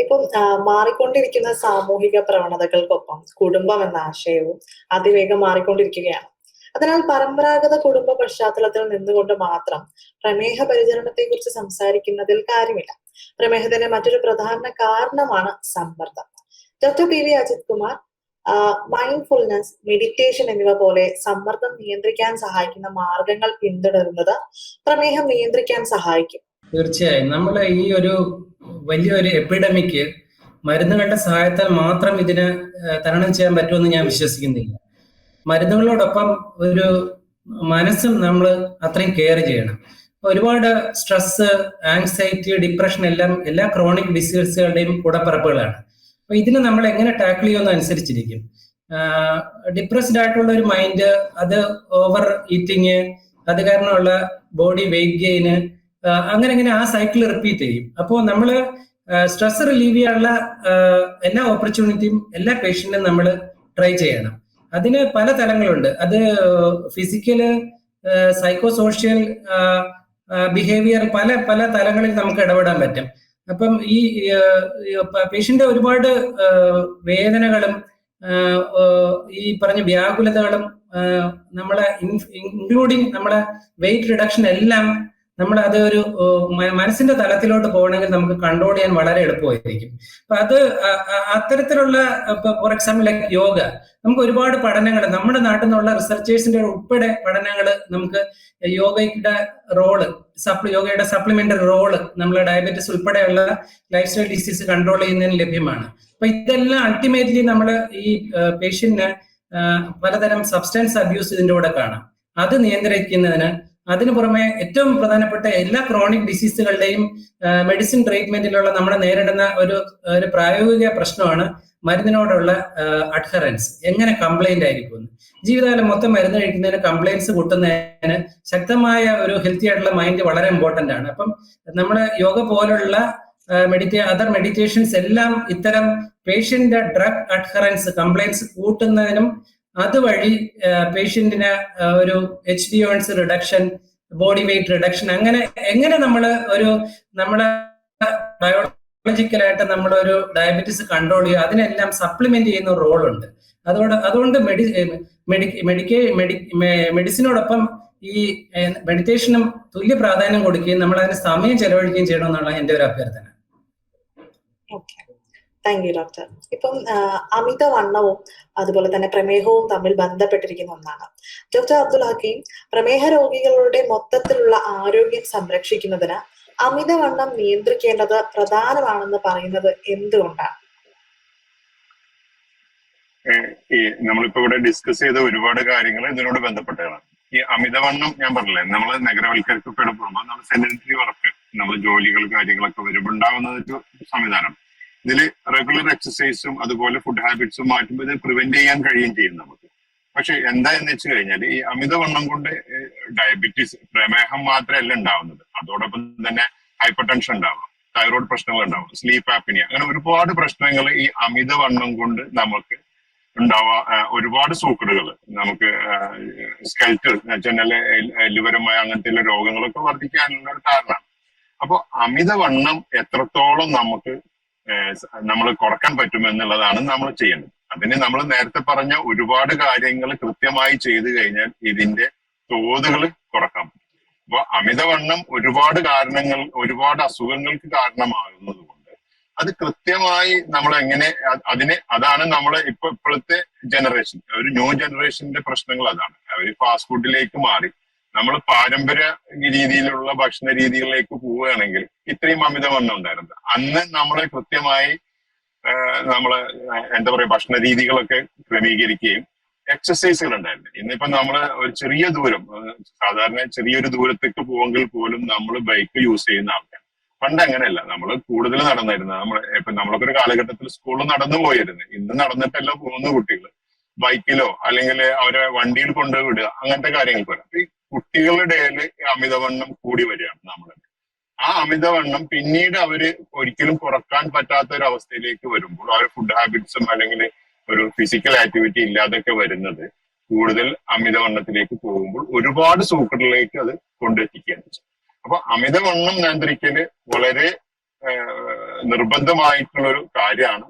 ഇപ്പം മാറിക്കൊണ്ടിരിക്കുന്ന സാമൂഹിക പ്രവണതകൾക്കൊപ്പം കുടുംബം എന്ന ആശയവും അതിവേഗം മാറിക്കൊണ്ടിരിക്കുകയാണ്. അതിനാൽ പരമ്പരാഗത കുടുംബ പശ്ചാത്തലത്തിൽ നിന്നുകൊണ്ട് മാത്രം പ്രമേഹ പരിചരണത്തെ കുറിച്ച് സംസാരിക്കുന്നതിൽ കാര്യമില്ല. പ്രമേഹത്തിന്റെ മറ്റൊരു പ്രധാന കാരണമാണ് സമ്മർദ്ദം. Doctor P V Ajith Kumar, mindfulness, meditation എന്നിവ പോലെ സമ്മർദ്ദം നിയന്ത്രിക്കാൻ സഹായിക്കുന്ന മാർഗങ്ങൾ പിന്തുടരുന്നത് പ്രമേഹം നിയന്ത്രിക്കാൻ സഹായിക്കും. തീർച്ചയായും നമ്മൾ ഈ ഒരു വലിയൊരു എപ്പിഡമിക് മരുന്നുകളുടെ സഹായത്താൽ മാത്രം ഇതിന് തരണം ചെയ്യാൻ പറ്റുമെന്ന് ഞാൻ വിശ്വസിക്കുന്നില്ല. മരുന്നുകളോടൊപ്പം ഒരു മനസ്സും നമ്മൾ അത്രയും കെയർ ചെയ്യണം. ഒരുപാട് സ്ട്രെസ്, ആങ്സൈറ്റി, ഡിപ്രഷൻ എല്ലാം എല്ലാ ക്രോണിക് ഡിസീസുകളുടെയും കൂടപ്പിറപ്പുകളാണ്. അപ്പൊ ഇതിന് നമ്മൾ എങ്ങനെ ടാക്കിൾ ചെയ്യുമെന്ന് അനുസരിച്ചിരിക്കും. ഡിപ്രസ്ഡ് ആയിട്ടുള്ള ഒരു മൈൻഡ്, അത് ഓവർ ഈറ്റിങ്, അത് കാരണമുള്ള ബോഡി വെയിറ്റ് ഗെയിന്, അങ്ങനെ ആ സൈക്കിൾ റിപ്പീറ്റ് ചെയ്യും. അപ്പോൾ നമ്മൾ സ്ട്രെസ് റിലീവ് ചെയ്യാനുള്ള എല്ലാ ഓപ്പർച്യൂണിറ്റിയും എല്ലാ പേഷ്യന്റിനും നമ്മൾ ട്രൈ ചെയ്യണം. അതിന് പല തലങ്ങളുണ്ട്. അത് ഫിസിക്കല്, സൈക്കോ സോഷ്യൽ, ബിഹേവിയർ, പല തലങ്ങളിൽ നമുക്ക് ഇടപെടാൻ പറ്റും. അപ്പം ഈ പേഷ്യന്റ് ഒരുപാട് വേദനകളും ഈ പറഞ്ഞ വ്യാകുലതകളും നമ്മളെ ഇൻക്ലൂഡിങ് നമ്മളെ വെയിറ്റ് റിഡക്ഷൻ എല്ലാം നമ്മൾ അത് ഒരു മനസ്സിന്റെ തലത്തിലോട്ട് പോകണമെങ്കിൽ നമുക്ക് കൺട്രോൾ ചെയ്യാൻ വളരെ എളുപ്പമായിരിക്കും. അപ്പൊ അത് അത്തരത്തിലുള്ള, ഫോർ എക്സാമ്പിൾ ലൈക്ക് യോഗ, നമുക്ക് ഒരുപാട് പഠനങ്ങൾ നമ്മുടെ നാട്ടിൽ നിന്നുള്ള റിസർച്ചേഴ്സിന്റെ ഉൾപ്പെടെ പഠനങ്ങൾ നമുക്ക് യോഗയുടെ റോള്, യോഗയുടെ സപ്ലിമെന്ററി റോള് നമ്മളെ ഡയബറ്റീസ് ഉൾപ്പെടെയുള്ള ലൈഫ് സ്റ്റൈൽ ഡിസീസ് കൺട്രോൾ ചെയ്യുന്നതിന് ലഭ്യമാണ്. അപ്പൊ ഇതെല്ലാം അൾട്ടിമേറ്റ്ലി നമ്മൾ ഈ പേഷ്യന്റിന് പലതരം സബ്സ്റ്റൻസ് അബ്യൂസ് ഇതിന്റെ കൂടെ കാണാം. അത് നിയന്ത്രിക്കുന്നതിന്, അതിനു പുറമെ ഏറ്റവും പ്രധാനപ്പെട്ട എല്ലാ ക്രോണിക് ഡിസീസുകളുടെയും മെഡിസിൻ ട്രീറ്റ്മെന്റിലുള്ള നമ്മൾ നേരിടുന്ന ഒരു പ്രായോഗിക പ്രശ്നമാണ് മരുന്നിനോടുള്ള അഡ്ഹറൻസ്. എങ്ങനെ കംപ്ലൈന്റ് ആയിരിക്കും. ജീവിതകാലം മൊത്തം മരുന്ന് കഴിക്കുന്നതിന് കംപ്ലൈൻസ് കൂട്ടുന്നതിന് ശക്തമായ ഒരു ഹെൽത്തി ആയിട്ടുള്ള മൈൻഡ് വളരെ ഇമ്പോർട്ടന്റ് ആണ്. അപ്പം നമ്മൾ യോഗ പോലുള്ള അതർ മെഡിറ്റേഷൻസ് എല്ലാം ഇത്തരം പേഷ്യന്റ് ഡ്രഗ് അഡ്ഹറൻസ്, കംപ്ലൈൻസ് കൂട്ടുന്നതിനും അതുവഴി പേഷ്യന്റിന് ഒരു HbA1c reduction, body weight reduction, എങ്ങനെ നമ്മളെ ബയോളജിക്കലായിട്ട് നമ്മളൊരു ഡയബറ്റീസ് കൺട്രോൾ ചെയ്യുക, അതിനെല്ലാം സപ്ലിമെന്റ് ചെയ്യുന്ന ഒരു റോളുണ്ട്. അതുകൊണ്ട് മെഡിസിനോടൊപ്പം ഈ മെഡിറ്റേഷനും തുല്യ പ്രാധാന്യം കൊടുക്കുകയും നമ്മൾ അതിന് സമയം ചെലവഴിക്കുകയും ചെയ്യണമെന്നാണ് എന്റെ ഒരു അഭ്യർത്ഥന. Thank you doctor. ഇപ്പം അമിതവണ്ണവും അതുപോലെ തന്നെ പ്രമേഹവും തമ്മിൽ ബന്ധപ്പെട്ടിരിക്കുന്ന ഒന്നാണ്. ഡോക്ടർ അബ്ദുൽ ഹക്കീം, പ്രമേഹ രോഗികളുടെ മൊത്തത്തിലുള്ള ആരോഗ്യം സംരക്ഷിക്കുന്നതിന് അമിതവണ്ണം നിയന്ത്രിക്കേണ്ടത് പ്രധാനമാണെന്ന് പറയുന്നത് എന്തുകൊണ്ടാണ്? നമ്മളിപ്പോ ഇവിടെ ഡിസ്കസ് ചെയ്ത ഒരുപാട് കാര്യങ്ങൾ ഇതിനോട് ബന്ധപ്പെട്ടാണ്. ഈ അമിതവണ്ണം ഞാൻ പറഞ്ഞില്ലേ, നമ്മൾ നഗരവൽക്കരിക്കപ്പെടുമ്പോൾ നമ്മൾ സെഡന്ററി വർക്ക്, നമ്മൾ ജോലികൾ കാര്യങ്ങളൊക്കെ വരുമ്പോൾ ഉണ്ടാവുന്ന ഒരു സംവിധാനം. ഇതിൽ റെഗുലർ എക്സസൈസും അതുപോലെ ഫുഡ് ഹാബിറ്റ്സും മാറ്റുമ്പോൾ ഇത് പ്രിവെന്റ് ചെയ്യാൻ കഴിയുകയും ചെയ്യും നമുക്ക്. പക്ഷെ എന്താന്ന് വെച്ച് കഴിഞ്ഞാൽ ഈ അമിതവണ്ണം കൊണ്ട് ഡയബറ്റീസ്, പ്രമേഹം മാത്രമല്ല ഉണ്ടാവുന്നത്, അതോടൊപ്പം തന്നെ ഹൈപ്പർ ടെൻഷൻ ഉണ്ടാവാം, തൈറോയ്ഡ് പ്രശ്നങ്ങൾ ഉണ്ടാവും, സ്ലീപ്പ് ആപ്നിയ, അങ്ങനെ ഒരുപാട് പ്രശ്നങ്ങൾ ഈ അമിതവണ്ണം കൊണ്ട് നമുക്ക് ഉണ്ടാവാ. ഒരുപാട് സൂക്കടുകൾ, നമുക്ക് സ്കെൽറ്റൽ, എല്ലുപരമായ അങ്ങനത്തെ രോഗങ്ങളൊക്കെ വർദ്ധിക്കാനുള്ള ഒരു കാരണമാണ്. അപ്പൊ അമിതവണ്ണം എത്രത്തോളം നമ്മൾ കുറക്കാൻ പറ്റുമെന്നുള്ളതാണ് നമ്മൾ ചെയ്യേണ്ടത്. അതിന് നമ്മൾ നേരത്തെ പറഞ്ഞ ഒരുപാട് കാര്യങ്ങൾ കൃത്യമായി ചെയ്തു കഴിഞ്ഞാൽ ഇതിന്റെ തോതുകൾ കുറക്കാൻ പറ്റും. അപ്പൊ അമിതവണ്ണം ഒരുപാട് കാരണങ്ങൾ, ഒരുപാട് അസുഖങ്ങൾക്ക് കാരണമാകുന്നത് കൊണ്ട് അത് കൃത്യമായി നമ്മൾ എങ്ങനെ അതാണ് നമ്മളെ ഇപ്പോഴത്തെ ജനറേഷൻ, ഒരു ന്യൂ ജനറേഷന്റെ പ്രശ്നങ്ങൾ അതാണ്. അവർ ഫാസ്റ്റ് ഫുഡിലേക്ക് മാറി നമ്മൾ പാരമ്പര്യ രീതിയിലുള്ള ഭക്ഷണ രീതികളിലേക്ക് പോവുകയാണെങ്കിൽ ഇത്രയും അമിതവണ്ണം ഉണ്ടായിരുന്നത്. അന്ന് നമ്മളെ കൃത്യമായി എന്താ പറയുക, ഭക്ഷണ രീതികളൊക്കെ ക്രമീകരിക്കുകയും എക്സസൈസുകൾ ഉണ്ടായിരുന്നു. ഇന്നിപ്പോ നമ്മള് ഒരു ചെറിയ ദൂരം, സാധാരണ ചെറിയൊരു ദൂരത്തേക്ക് പോവെങ്കിൽ പോലും നമ്മൾ ബൈക്ക് യൂസ് ചെയ്യുന്ന ആൾക്കാർ. പണ്ട് അങ്ങനെയല്ല, നമ്മൾ കൂടുതൽ നടന്നിരുന്നത്. നമ്മളൊക്കെ ഒരു കാലഘട്ടത്തിൽ സ്കൂളിൽ നടന്നു പോയിരുന്നു. ഇന്ന് നടന്നിട്ടല്ല പോകുന്ന കുട്ടികൾ, ബൈക്കിലോ അല്ലെങ്കിൽ അവരെ വണ്ടിയിൽ കൊണ്ടുപോയി വിടുക, അങ്ങനത്തെ കാര്യങ്ങൾക്ക് വരാം. ഈ കുട്ടികളുടെ അമിതവണ്ണം കൂടി വരികയാണ് നമ്മളെ. ആ അമിതവണ്ണം പിന്നീട് അവര് ഒരിക്കലും കുറക്കാൻ പറ്റാത്ത ഒരു അവസ്ഥയിലേക്ക് വരുമ്പോൾ അവർ ഫുഡ് ഹാബിറ്റ്സും അല്ലെങ്കിൽ ഒരു ഫിസിക്കൽ ആക്ടിവിറ്റി ഇല്ലാതൊക്കെ വരുന്നത് കൂടുതൽ അമിതവണ്ണത്തിലേക്ക് പോകുമ്പോൾ ഒരുപാട് സൂക്കറിലേക്ക് അത് കൊണ്ടെത്തിക്കുകയാണ്. അപ്പൊ അമിതവണ്ണം നിയന്ത്രിക്കല് വളരെ നിർബന്ധമായിട്ടുള്ള ഒരു കാര്യമാണ്.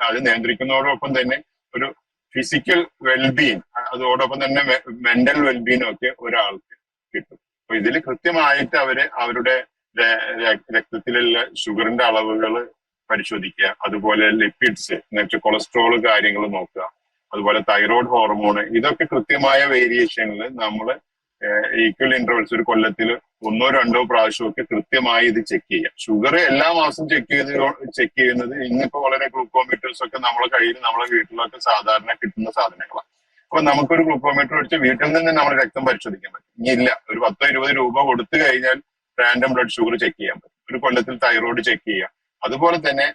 അത് നിയന്ത്രിക്കുന്നതോടൊപ്പം തന്നെ ഒരു ഫിസിക്കൽ വെൽബീങ്, അതോടൊപ്പം തന്നെ മെന്റൽ വെൽബീങ് ഒക്കെ ഒരാൾക്ക് കിട്ടും. അപ്പൊ ഇതിൽ കൃത്യമായിട്ട് അവരുടെ രക്തത്തിലുള്ള ഷുഗറിന്റെ അളവുകൾ പരിശോധിക്കുക, അതുപോലെ ലിപ്പിഡ്സ് എന്നുവെച്ചാൽ കൊളസ്ട്രോൾ കാര്യങ്ങൾ നോക്കുക, അതുപോലെ തൈറോയ്ഡ് ഹോർമോണ്, ഇതൊക്കെ കൃത്യമായ വേരിയേഷനിൽ നമ്മൾ ഈക്വൽ ഇന്റർവെൽസ് ഒരു കൊല്ലത്തിൽ 1-2 പ്രാവശ്യമൊക്കെ കൃത്യമായി ഇത് ചെക്ക് ചെയ്യാം. ഷുഗർ എല്ലാ മാസവും ചെക്ക് ചെയ്യുന്നത് ഇന്നിപ്പോ വളരെ ഗ്ലൂക്കോമീറ്റേഴ്സ് ഒക്കെ നമ്മളെ കയ്യിൽ നമ്മളെ വീട്ടിലൊക്കെ സാധാരണ കിട്ടുന്ന സാധനങ്ങളാണ്. അപ്പൊ നമുക്കൊരു ഗ്ലൂക്കോമീറ്റർ വെച്ച് വീട്ടിൽ നിന്ന് നമ്മൾ രക്തം പരിശോധിക്കാൻ പറ്റും. ഇനി ഇല്ല, ഒരു 10-20 രൂപ കൊടുത്തു കഴിഞ്ഞാൽ റാൻഡം ബ്ലഡ് ഷുഗർ ചെക്ക് ചെയ്യാൻ പറ്റും. ഒരു കൊല്ലത്തിൽ തൈറോയ്ഡ് ചെക്ക് ചെയ്യാം. അതുപോലെ തന്നെ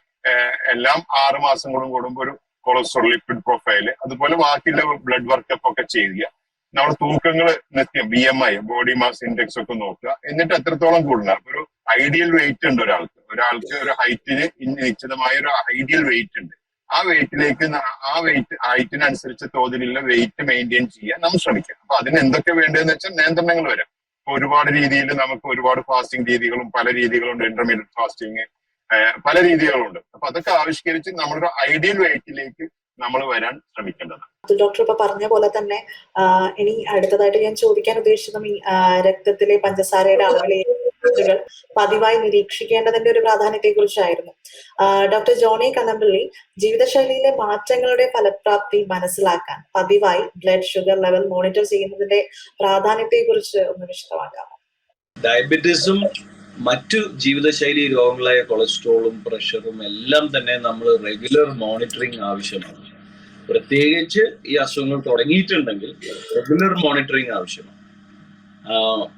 എല്ലാം 6 മാസങ്ങളും കൂടുമ്പോൾ ഒരു കൊളസ്ട്രോൾ, ലിപ്പിഡ് പ്രൊഫൈല്, അതുപോലെ ബാക്കിയുള്ള ബ്ലഡ് വർക്കപ്പ് ഒക്കെ ചെയ്യുക. നമ്മൾ തൂക്കങ്ങൾ നിത്യം BMI, ബോഡി മാസ് ഇൻഡെക്സ് ഒക്കെ നോക്കുക. എന്നിട്ട് എത്രത്തോളം കൂടുന്ന ഒരു ഐഡിയൽ വെയിറ്റ് ഉണ്ട് ഒരാൾക്ക് ഒരു ഹൈറ്റിന് നിശ്ചിതമായ ഒരു ഐഡിയൽ വെയിറ്റ് ഉണ്ട്. ആ വെയിറ്റിലേക്ക് ആ വെയിറ്റ് ഹൈറ്റിനനുസരിച്ച് തോതിലുള്ള വെയിറ്റ് മെയിൻറ്റെയിൻ ചെയ്യാൻ നമ്മൾ ശ്രമിക്കാം. അപ്പൊ അതിന് എന്തൊക്കെ വേണ്ടതെന്ന് വെച്ചാൽ നിയന്ത്രണങ്ങൾ വരാം. ഒരുപാട് രീതിയിൽ നമുക്ക് ഒരുപാട് ഫാസ്റ്റിംഗ് രീതികളും പല രീതികളുണ്ട്. ഇന്റർമീഡിയറ്റ് ഫാസ്റ്റിംഗ്, പല രീതികളുണ്ട്. അപ്പൊ അതൊക്കെ ആവിഷ്കരിച്ച് നമ്മളൊരു ഐഡിയൽ വെയിറ്റിലേക്ക് നമ്മൾ വരാൻ ശ്രമിക്കേണ്ടതാണ്. ഡോക്ടർ ഇപ്പൊ പറഞ്ഞ പോലെ തന്നെ ഇനി അടുത്തതായിട്ട് ഞാൻ ചോദിക്കാൻ ഉദ്ദേശിച്ചതും ഈ രക്തത്തിലെ പഞ്ചസാരയുടെ അളവിലെ പതിവായി നിരീക്ഷിക്കേണ്ടതിന്റെ ഒരു പ്രാധാന്യത്തെ കുറിച്ചായിരുന്നു. ഡോക്ടർ ജോണി കണ്ണമ്പള്ളി, ജീവിതശൈലിയിലെ മാറ്റങ്ങളുടെ ഫലപ്രാപ്തി മനസ്സിലാക്കാൻ പതിവായി ബ്ലഡ് ഷുഗർ ലെവൽ മോണിറ്റർ ചെയ്യുന്നതിന്റെ പ്രാധാന്യത്തെ കുറിച്ച് ഒന്ന് വിശദമാക്കാമോ? ഡയബറ്റീസും മറ്റു ജീവിതശൈലി രോഗങ്ങളായ കൊളസ്ട്രോളും പ്രഷറും എല്ലാം തന്നെ നമ്മൾ റെഗുലർ മോണിറ്ററിങ് ആവശ്യമാണ്. പ്രത്യേകിച്ച് ഈ അസുഖങ്ങൾ തുടങ്ങിയിട്ടുണ്ടെങ്കിൽ റെഗുലർ മോണിറ്ററിങ് ആവശ്യമാണ്.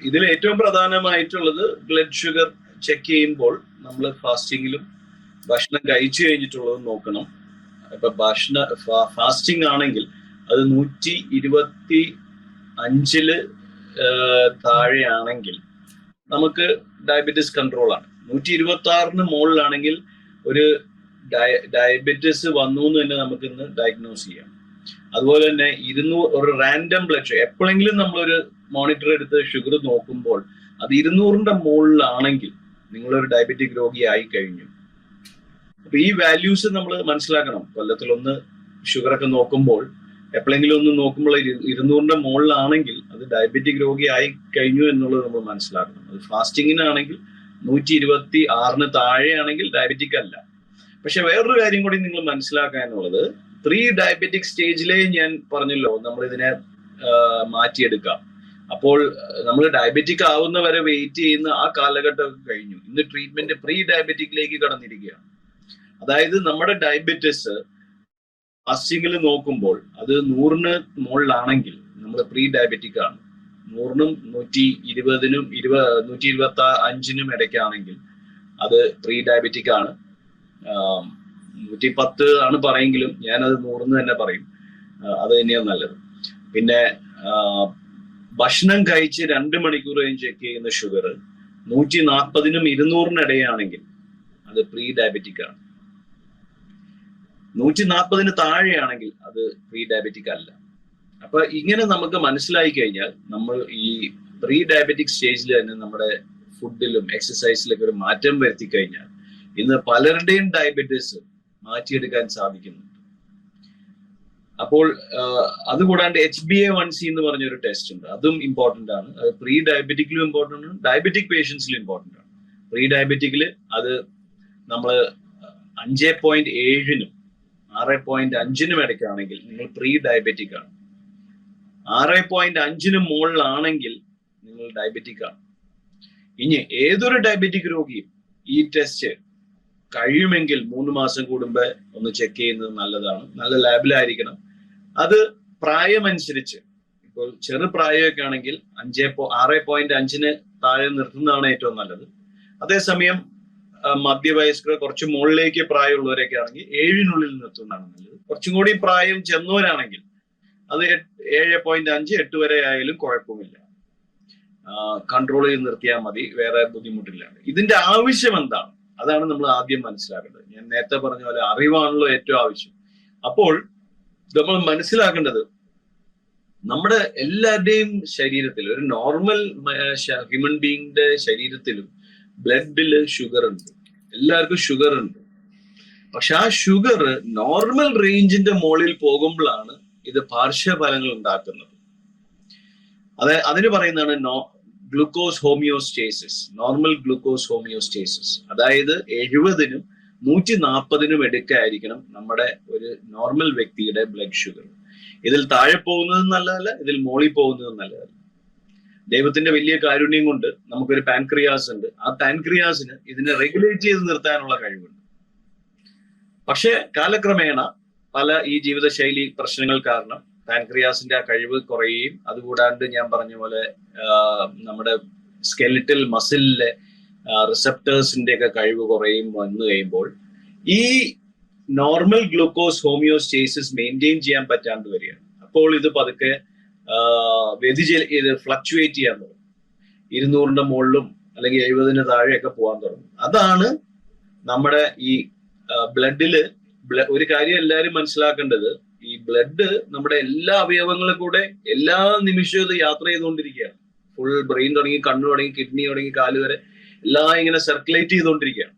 ഇതിൽ ഏറ്റവും പ്രധാനമായിട്ടുള്ളത് ബ്ലഡ് ഷുഗർ ചെക്ക് ചെയ്യുമ്പോൾ നമ്മൾ ഫാസ്റ്റിങ്ങിലും ഭക്ഷണം കഴിച്ചു കഴിഞ്ഞിട്ടുള്ളതും നോക്കണം. ഇപ്പൊ ഫാസ്റ്റിംഗ് ആണെങ്കിൽ അത് 125 താഴെയാണെങ്കിൽ നമുക്ക് ഡയബറ്റീസ് കൺട്രോൾ ആണ്. 126 മുകളിലാണെങ്കിൽ ഒരു ഡയബറ്റീസ് വന്നു എന്ന് തന്നെ നമുക്ക് ഇന്ന് ഡയഗ്നോസ് ചെയ്യാം. അതുപോലെ തന്നെ 200 ഒരു റാൻഡം ബ്ലഡ് ഷുഗർ എപ്പോഴെങ്കിലും നമ്മളൊരു മോണിറ്റർ എടുത്ത് ഷുഗർ നോക്കുമ്പോൾ അത് 200ന്റെ മുകളിലാണെങ്കിൽ നിങ്ങളൊരു ഡയബറ്റിക് രോഗിയായി കഴിഞ്ഞു. അപ്പൊ ഈ വാല്യൂസ് നമ്മൾ മനസ്സിലാക്കണം. കൊല്ലത്തിലൊന്ന് ഷുഗർ ഒക്കെ നോക്കുമ്പോൾ എപ്പോഴെങ്കിലും ഒന്ന് നോക്കുമ്പോൾ 200ന്റെ മുകളിലാണെങ്കിൽ അത് ഡയബറ്റിക് രോഗി ആയി കഴിഞ്ഞു എന്നുള്ളത് നമ്മൾ മനസ്സിലാക്കണം. അത് ഫാസ്റ്റിങ്ങിനാണെങ്കിൽ 126 താഴെയാണെങ്കിൽ ഡയബറ്റിക് അല്ല. പക്ഷെ വേറൊരു കാര്യം കൂടി നിങ്ങൾ മനസ്സിലാക്കാനുള്ളത്, 3 ഡയബറ്റിക് സ്റ്റേജിലേ ഞാൻ പറഞ്ഞല്ലോ നമ്മൾ ഇതിനെ മാറ്റിയെടുക്കാം. അപ്പോൾ നമ്മൾ ഡയബറ്റിക് ആവുന്ന വരെ വെയിറ്റ് ചെയ്യുന്ന ആ കാലഘട്ടം കഴിഞ്ഞു. ഇന്ന് ട്രീറ്റ്മെന്റ് പ്രീ ഡയബറ്റിക്കിലേക്ക് കടന്നിരിക്കുകയാണ്. അതായത് നമ്മുടെ ഡയബറ്റിസ് ഫാസ്റ്റിങ്ങിൽ നോക്കുമ്പോൾ അത് 100ന് മുകളിലാണെങ്കിൽ നമ്മൾ പ്രീ ഡയബറ്റിക് ആണ്. 100നും 120നും 125നും ഇടയ്ക്കാണെങ്കിൽ അത് പ്രീ ഡയബറ്റിക് ആണ്. 110 ആണ് പറയെങ്കിലും ഞാനത് 100 തന്നെ പറയും. അത് തന്നെയാണ് നല്ലത്. പിന്നെ ഭക്ഷണം കഴിച്ച് 2 മണിക്കൂർ കഴിഞ്ഞ് ചെക്ക് ചെയ്യുന്ന ഷുഗർ 140നും 200നും ഇടയാണെങ്കിൽ അത് പ്രീ ഡയബറ്റിക് ആണ്. 140ന് താഴെയാണെങ്കിൽ അത് പ്രീ ഡയബറ്റിക് അല്ല. അപ്പൊ ഇങ്ങനെ നമുക്ക് മനസ്സിലായി കഴിഞ്ഞാൽ നമ്മൾ ഈ പ്രീ ഡയബറ്റിക് സ്റ്റേജിൽ തന്നെ നമ്മുടെ ഫുഡിലും എക്സസൈസിലൊക്കെ ഒരു മാറ്റം വരുത്തി കഴിഞ്ഞാൽ ഇന്ന് പലരുടെയും ഡയബറ്റീസ് മാറ്റിയെടുക്കാൻ സാധിക്കുന്നുണ്ട്. അപ്പോൾ അതുകൂടാണ്ട് HbA1c എന്ന് പറഞ്ഞൊരു ടെസ്റ്റ് ഉണ്ട്. അതും ഇമ്പോർട്ടന്റ് ആണ്. അത് പ്രീ ഡയബറ്റിക്കിലും ഇമ്പോർട്ടന്റ് ആണ്, ഡയബറ്റിക് പേഷ്യൻസിലും ഇമ്പോർട്ടന്റ് ആണ്. പ്രീ ഡയബറ്റിക്കില് അത് നമ്മൾ 5.7നും 6.5നും ഇടയ്ക്കാണെങ്കിൽ നിങ്ങൾ പ്രീ ഡയബറ്റിക് ആണ്. 6.5ന് മുകളിലാണെങ്കിൽ നിങ്ങൾ ഡയബറ്റിക് ആണ്. ഇനി ഏതൊരു ഡയബറ്റിക് രോഗിയും ഈ ടെസ്റ്റ് കഴിയുമെങ്കിൽ 3 മാസം കൂടുമ്പോ ഒന്ന് ചെക്ക് ചെയ്യുന്നത് നല്ലതാണ്. നല്ല ലാബിലായിരിക്കണം. അത് പ്രായമനുസരിച്ച്, ഇപ്പോൾ ചെറുപ്രായമൊക്കെ ആണെങ്കിൽ 6.5ന് താഴെ നിർത്തുന്നതാണ് ഏറ്റവും നല്ലത്. അതേസമയം മധ്യവയസ്കർ കുറച്ച് മുകളിലേക്ക് പ്രായമുള്ളവരൊക്കെ ആണെങ്കിൽ 7നുള്ളിൽ നിർത്തുന്നതാണ് നല്ലത്. കുറച്ചും കൂടി പ്രായം ചെന്നവരാണെങ്കിൽ അത് 7.5, 8 വരെ ആയാലും കുഴപ്പമില്ല. കൺട്രോൾ ചെയ്ത് നിർത്തിയാൽ മതി, വേറെ ബുദ്ധിമുട്ടില്ല. ഇതിന്റെ ആവശ്യം എന്താണ്? അതാണ് നമ്മൾ ആദ്യം മനസ്സിലാക്കേണ്ടത്. ഞാൻ നേരത്തെ പറഞ്ഞ പോലെ അറിവാണല്ലോ ഏറ്റവും ആവശ്യം. അപ്പോൾ നമ്മൾ മനസ്സിലാക്കേണ്ടത് നമ്മുടെ എല്ലാവരുടെയും ശരീരത്തിൽ, ഒരു നോർമൽ ഹ്യൂമൻ ബീയിങ്ങിന്റെ ശരീരത്തിലും ബ്ലഡില് ഷുഗർ ഉണ്ട്. എല്ലാവർക്കും ഷുഗർ ഉണ്ട്. പക്ഷെ ആ ഷുഗർ നോർമൽ റേഞ്ചിന്റെ മുകളിൽ പോകുമ്പോഴാണ് ഇത് പാർശ്വഫലങ്ങൾ ഉണ്ടാക്കുന്നത്. അതിന് പറയുന്നതാണ് glucose homeostasis, normal glucose homeostasis. അതായത് 70-നും 140-നും ഇടയ്ക്കായിരിക്കണം നമ്മുടെ ഒരു നോർമൽ വ്യക്തിയുടെ ബ്ലഡ് ഷുഗർ. ഇതിൽ താഴെ പോകുന്നതും നല്ലതല്ല, ഇതിൽ മോളിൽ പോകുന്നതും നല്ലതല്ല. ദൈവത്തിന്റെ വലിയ കാരുണ്യം കൊണ്ട് നമുക്കൊരു പാൻക്രിയാസ് ഉണ്ട്. ആ പാൻക്രിയാസിന് ഇതിനെ റെഗുലേറ്റ് ചെയ്ത് നിർത്താനുള്ള കഴിവുണ്ട്. പക്ഷെ കാലക്രമേണ പല ഈ ജീവിതശൈലി പ്രശ്നങ്ങൾ കാരണം പാൻക്രിയാസിന്റെ ആ കഴിവ് കുറയുകയും, അതുകൂടാണ്ട് ഞാൻ പറഞ്ഞ പോലെ നമ്മുടെ സ്കെലിറ്റൽ മസിലിലെ റിസപ്റ്റേഴ്സിന്റെ ഒക്കെ കഴിവ് കുറയും വന്നു കഴിയുമ്പോൾ ഈ നോർമൽ ഗ്ലൂക്കോസ് ഹോമിയോസ്റ്റേസിസ് മെയിൻറ്റെയിൻ ചെയ്യാൻ പറ്റാണ്ട് വരികയാണ്. അപ്പോൾ ഇത് പതുക്കെ ഇത് ഫ്ലക്ച്വേറ്റ് ചെയ്യാൻ തുടങ്ങും. 200-ന്റെ മുകളിലും അല്ലെങ്കിൽ 70-ന് താഴെയൊക്കെ പോകാൻ തുടങ്ങും. അതാണ് നമ്മുടെ ഈ ബ്ലഡില് ഒരു കാര്യം എല്ലാവരും മനസ്സിലാക്കേണ്ടത്, ഈ ബ്ലഡ് നമ്മുടെ എല്ലാ അവയവങ്ങളും കൂടെ എല്ലാ നിമിഷവും ഇത് യാത്ര ചെയ്തുകൊണ്ടിരിക്കുകയാണ്. ഫുൾ ബ്രെയിൻ തുടങ്ങി, കണ്ണു തുടങ്ങി, കിഡ്നി തുടങ്ങി, കാല് വരെ എല്ലാം ഇങ്ങനെ സർക്കുലേറ്റ് ചെയ്തുകൊണ്ടിരിക്കുകയാണ്.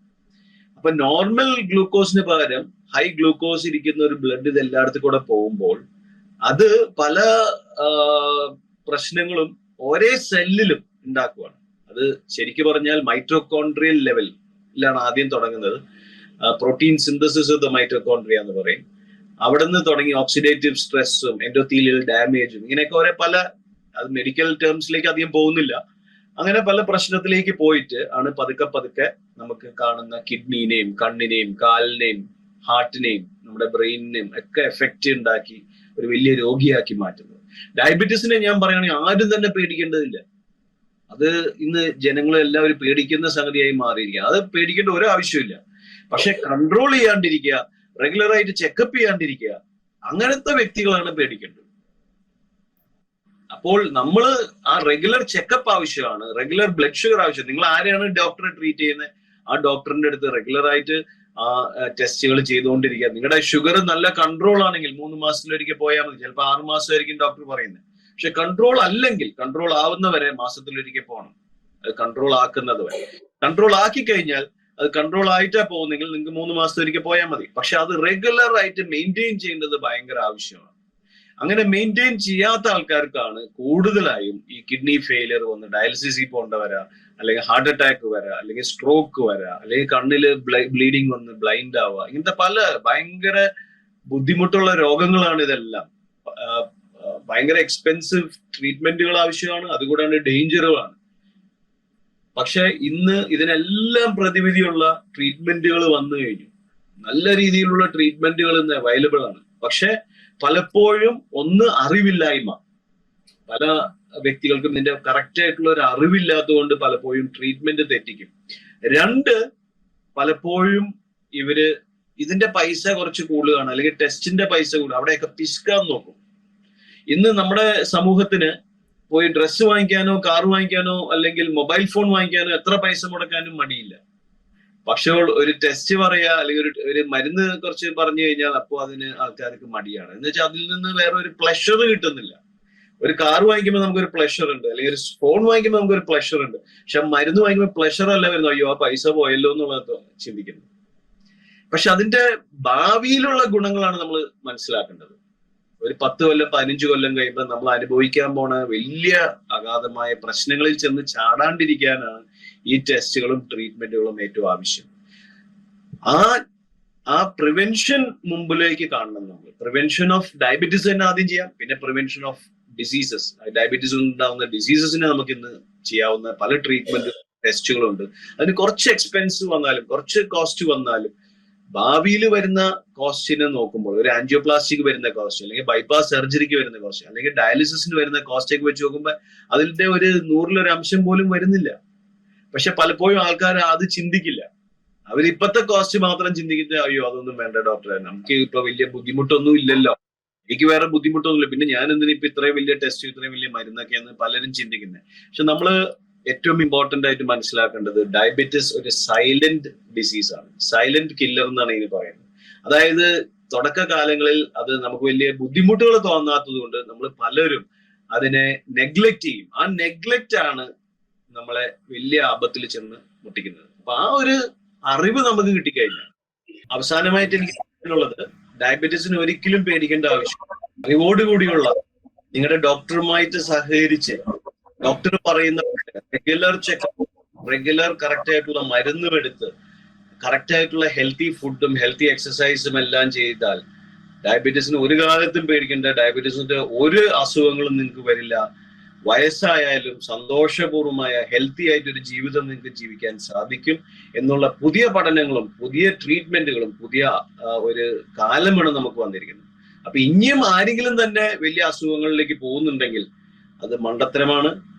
അപ്പൊ നോർമൽ ഗ്ലൂക്കോസിന് പകരം ഹൈ ഗ്ലൂക്കോസ് ഇരിക്കുന്ന ഒരു ബ്ലഡ് ഇത് എല്ലായിടത്തും കൂടെ പോകുമ്പോൾ അത് പല പ്രശ്നങ്ങളും ഒരേ സെല്ലിലും ഉണ്ടാക്കുവാണ്. അത് ശരിക്കും പറഞ്ഞാൽ മൈറ്റോകോൺട്രിയൽ ലെവലിലാണ് ആദ്യം തുടങ്ങുന്നത്. Protein synthesis of the mitochondria എന്ന് പറയും. അവിടെ നിന്ന് തുടങ്ങി ഓക്സിഡേറ്റീവ് സ്ട്രെസ്സും എൻഡോത്തീലിയൽ ഡാമേജും ഇങ്ങനെയൊക്കെ ഓരോ പല, അത് മെഡിക്കൽ ടേംസിലേക്ക് അധികം പോകുന്നില്ല, അങ്ങനെ പല പ്രശ്നത്തിലേക്ക് പോയിട്ട് ആണ് പതുക്കെ പതുക്കെ നമുക്ക് കാണുന്ന കിഡ്നിനെയും കണ്ണിനെയും കാലിനെയും ഹാർട്ടിനെയും നമ്മുടെ ബ്രെയിനിനെയും ഒക്കെ എഫക്റ്റ് ഉണ്ടാക്കി ഒരു വലിയ രോഗിയാക്കി മാറ്റുന്നത്. ഡയബറ്റീസിനെ ഞാൻ പറയുകയാണെങ്കിൽ ആരും തന്നെ പേടിക്കേണ്ടതില്ല. അത് ഇന്ന് ജനങ്ങൾ എല്ലാവരും പേടിക്കുന്ന സംഗതിയായി മാറിയിരിക്കുക. അത് പേടിക്കേണ്ട ഒരു ആവശ്യമില്ല. പക്ഷെ കൺട്രോൾ ചെയ്യാണ്ടിരിക്കുക, റെഗുലറായിട്ട് ചെക്കപ്പ് ചെയ്യാണ്ടിരിക്കുക, അങ്ങനത്തെ വ്യക്തികളാണ് പേടിക്കേണ്ടത്. അപ്പോൾ നമ്മൾ ആ റെഗുലർ ചെക്കപ്പ് ആവശ്യമാണ്, റെഗുലർ ബ്ലഡ് ഷുഗർ ആവശ്യം. നിങ്ങൾ ആരെയാണ് ഡോക്ടറെ ട്രീറ്റ് ചെയ്യുന്നത്, ആ ഡോക്ടറിന്റെ അടുത്ത് റെഗുലർ ആയിട്ട് ആ ടെസ്റ്റുകൾ ചെയ്തുകൊണ്ടിരിക്കുക. നിങ്ങളുടെ ഷുഗർ നല്ല കൺട്രോൾ ആണെങ്കിൽ 3 മാസത്തിലൊരിക്കൽ പോയാൽ മതി. ചിലപ്പോൾ 6 മാസമായിരിക്കും ഡോക്ടർ പറയുന്നത്. പക്ഷെ കൺട്രോൾ അല്ലെങ്കിൽ, കൺട്രോൾ ആവുന്നവരെ മാസത്തിലൊരിക്കൽ പോകണം. അത് കൺട്രോൾ ആക്കുന്നത് വരെ. കൺട്രോൾ ആക്കി കഴിഞ്ഞാൽ അത് കൺട്രോൾ ആയിട്ടാ പോകുന്നെങ്കിൽ നിങ്ങൾക്ക് 3 മാസത്തിലൊരിക്കൽ പോയാൽ മതി. പക്ഷെ അത് റെഗുലർ ആയിട്ട് മെയിൻറ്റെയിൻ ചെയ്യേണ്ടത് ഭയങ്കര ആവശ്യമാണ്. അങ്ങനെ മെയിൻറ്റെയിൻ ചെയ്യാത്ത ആൾക്കാർക്കാണ് കൂടുതലായും ഈ കിഡ്നി ഫെയിലിയർ വന്ന് ഡയാലിസിസിൽ പോകേണ്ട വരാ, അല്ലെങ്കിൽ ഹാർട്ട് അറ്റാക്ക് വരാ, അല്ലെങ്കിൽ സ്ട്രോക്ക് വരാ, അല്ലെങ്കിൽ കണ്ണില് ബ്ലീഡിങ് വന്ന് ബ്ലൈൻഡ് ആവുക. ഇങ്ങനത്തെ പല ഭയങ്കര ബുദ്ധിമുട്ടുള്ള രോഗങ്ങളാണ് ഇതെല്ലാം. ഭയങ്കര എക്സ്പെൻസീവ് ട്രീറ്റ്മെന്റുകൾ ആവശ്യമാണ്, അതുകൂടാണ്ട് ഡേഞ്ചറുമാണ്. പക്ഷെ ഇന്ന് ഇതിനെല്ലാം പ്രതിവിധിയുള്ള ട്രീറ്റ്മെന്റുകൾ വന്നു കഴിഞ്ഞു. നല്ല രീതിയിലുള്ള ട്രീറ്റ്മെന്റുകൾ ഇന്ന് അവൈലബിൾ ആണ്. പക്ഷെ പലപ്പോഴും ഒന്ന് അറിവില്ലായ്മ, പല വ്യക്തികൾക്കും ഇതിന്റെ കറക്റ്റ് ആയിട്ടുള്ള ഒരു അറിവില്ലാത്തതുകൊണ്ട് പലപ്പോഴും ട്രീറ്റ്മെന്റ് തെറ്റിക്കും. 2, പലപ്പോഴും ഇവര് ഇതിന്റെ പൈസ കുറച്ച് കൂടുതലാണ്, അല്ലെങ്കിൽ ടെസ്റ്റിന്റെ പൈസ കൂടുതൽ, അവിടെയൊക്കെ പിശുക്കാൻ നോക്കും. ഇന്ന് നമ്മുടെ സമൂഹത്തിന് പോയി ഡ്രസ്സ് വാങ്ങിക്കാനോ കാർ വാങ്ങിക്കാനോ അല്ലെങ്കിൽ മൊബൈൽ ഫോൺ വാങ്ങിക്കാനോ എത്ര പൈസ മുടക്കാനും മടിയില്ല. പക്ഷെ ഒരു ടെസ്റ്റ് പറയാ, അല്ലെങ്കിൽ ഒരു മരുന്ന് കുറച്ച് പറഞ്ഞു കഴിഞ്ഞാൽ അപ്പോൾ അതിന് ആൾക്കാർക്ക് മടിയാണ്. എന്ന് വെച്ചാൽ അതിൽ നിന്ന് വേറെ ഒരു പ്ലഷർ കിട്ടുന്നില്ല. ഒരു കാർ വാങ്ങിക്കുമ്പോൾ നമുക്കൊരു പ്ലഷർ ഉണ്ട്, അല്ലെങ്കിൽ ഒരു ഫോൺ വാങ്ങിക്കുമ്പോൾ നമുക്കൊരു പ്ലഷർ ഉണ്ട്. പക്ഷെ മരുന്ന് വാങ്ങിക്കുമ്പോൾ പ്ലഷർ അല്ല വരുന്നു, അയ്യോ ആ പൈസ പോയല്ലോ എന്നുള്ളത് ചിന്തിക്കുന്നു. പക്ഷെ അതിന്റെ ഭാവിയിലുള്ള ഗുണങ്ങളാണ് നമ്മൾ മനസ്സിലാക്കേണ്ടത്. ഒരു 10 കൊല്ലം 15 കൊല്ലം കഴിയുമ്പോൾ നമ്മൾ അനുഭവിക്കാൻ പോണ വലിയ അഗാധമായ പ്രശ്നങ്ങളിൽ ചെന്ന് ചാടാണ്ടിരിക്കാനാണ് ഈ ടെസ്റ്റുകളും ട്രീറ്റ്മെന്റുകളും ഏറ്റവും ആവശ്യം. ആ പ്രിവെൻഷൻ മുമ്പിലേക്ക് കാണണം നമ്മൾ. പ്രിവെൻഷൻ ഓഫ് ഡയബറ്റീസ് തന്നെ ആദ്യം ചെയ്യാം, പിന്നെ പ്രിവെൻഷൻ ഓഫ് ഡിസീസസ്. ഡയബറ്റീസ് ഉണ്ടാവുന്ന ഡിസീസസിനെ നമുക്ക് ഇന്ന് ചെയ്യാവുന്ന പല ട്രീറ്റ്മെന്റ് ടെസ്റ്റുകളുണ്ട്. അതിന് കുറച്ച് എക്സ്പെൻസ് വന്നാലും കുറച്ച് കോസ്റ്റ് വന്നാലും ഭാവിയിൽ വരുന്ന കോസ്റ്റിനെ നോക്കുമ്പോൾ, ഒരു ആൻജിയോപ്ലാസ്റ്റിക്ക് വരുന്ന കോസ്റ്റ്, അല്ലെങ്കിൽ ബൈപ്പാസ് സർജറിക്ക് വരുന്ന കോസ്റ്റ്, അല്ലെങ്കിൽ ഡയാലിസിസിന് വരുന്ന കോസ്റ്റൊക്കെ വെച്ച് നോക്കുമ്പോൾ അതിന്റെ ഒരു 100-ൽ 1 അംശം പോലും വരുന്നില്ല. പക്ഷെ പലപ്പോഴും ആൾക്കാർ അത് ചിന്തിക്കില്ല. അവരിപ്പത്തെ കോസ്റ്റ് മാത്രം ചിന്തിക്കുന്നത്, അയ്യോ അതൊന്നും വേണ്ട ഡോക്ടറെ, നമുക്ക് ഇപ്പൊ വലിയ ബുദ്ധിമുട്ടൊന്നും ഇല്ലല്ലോ, എനിക്ക് വേറെ ബുദ്ധിമുട്ടൊന്നുമില്ല, പിന്നെ ഞാൻ എന്തിനിപ്പോ ഇത്രയും വലിയ ടെസ്റ്റ് ഇത്രയും വലിയ മരുന്നൊക്കെയാണ് പലരും ചിന്തിക്കുന്നത്. പക്ഷെ നമ്മള് ഏറ്റവും ഇമ്പോർട്ടന്റ് ആയിട്ട് മനസ്സിലാക്കേണ്ടത് ഡയബറ്റിസ് ഒരു സൈലന്റ് ഡിസീസ് ആണ്, സൈലന്റ് കില്ലർ എന്നാണ് ഇതിന് പറയുന്നത്. അതായത് തുടക്കകാലങ്ങളിൽ അത് നമുക്ക് വലിയ ബുദ്ധിമുട്ടുകൾ തോന്നാത്തത് കൊണ്ട് നമ്മൾ പലരും അതിനെ നെഗ്ലക്ട് ചെയ്യും. ആ നെഗ്ലക്റ്റ് ആണ് നമ്മളെ വലിയ ആപത്തിൽ ചെന്ന് മുട്ടിക്കുന്നത്. അപ്പൊ ആ ഒരു അറിവ് നമുക്ക് കിട്ടിക്കഴിഞ്ഞാൽ, അവസാനമായിട്ട് എനിക്ക് പറയാനുള്ളത്, ഡയബറ്റീസിന് ഒരിക്കലും പേടിക്കേണ്ട ആവശ്യമില്ല. അറിവോടുകൂടിയുള്ള നിങ്ങളുടെ ഡോക്ടറുമായിട്ട് സഹകരിച്ച് ഡോക്ടർ പറയുന്ന റെഗുലർ ചെക്കപ്പ്, റെഗുലർ കറക്റ്റ് ആയിട്ടുള്ള മരുന്നും എടുത്ത് കറക്റ്റ് ആയിട്ടുള്ള ഹെൽത്തി ഫുഡും ഹെൽത്തി എക്സസൈസും എല്ലാം ചെയ്താൽ ഡയബറ്റീസിന് ഒരു കാലത്തും പേടിക്കേണ്ട. ഡയബറ്റീസിന്റെ ഒരു അസുഖങ്ങളും നിങ്ങൾക്ക് വരില്ല. വയസ്സായാലും സന്തോഷപൂർവമായ ഹെൽത്തി ആയിട്ടൊരു ജീവിതം നിങ്ങൾക്ക് ജീവിക്കാൻ സാധിക്കും എന്നുള്ള പുതിയ പഠനങ്ങളും പുതിയ ട്രീറ്റ്മെന്റുകളും പുതിയ ഒരു കാലമാണ് നമുക്ക് വന്നിരിക്കുന്നത്. അപ്പൊ ഇനിയും ആരെങ്കിലും തന്നെ വലിയ അസുഖങ്ങളിലേക്ക് പോകുന്നുണ്ടെങ്കിൽ അത് മണ്ടത്തരമാണ്,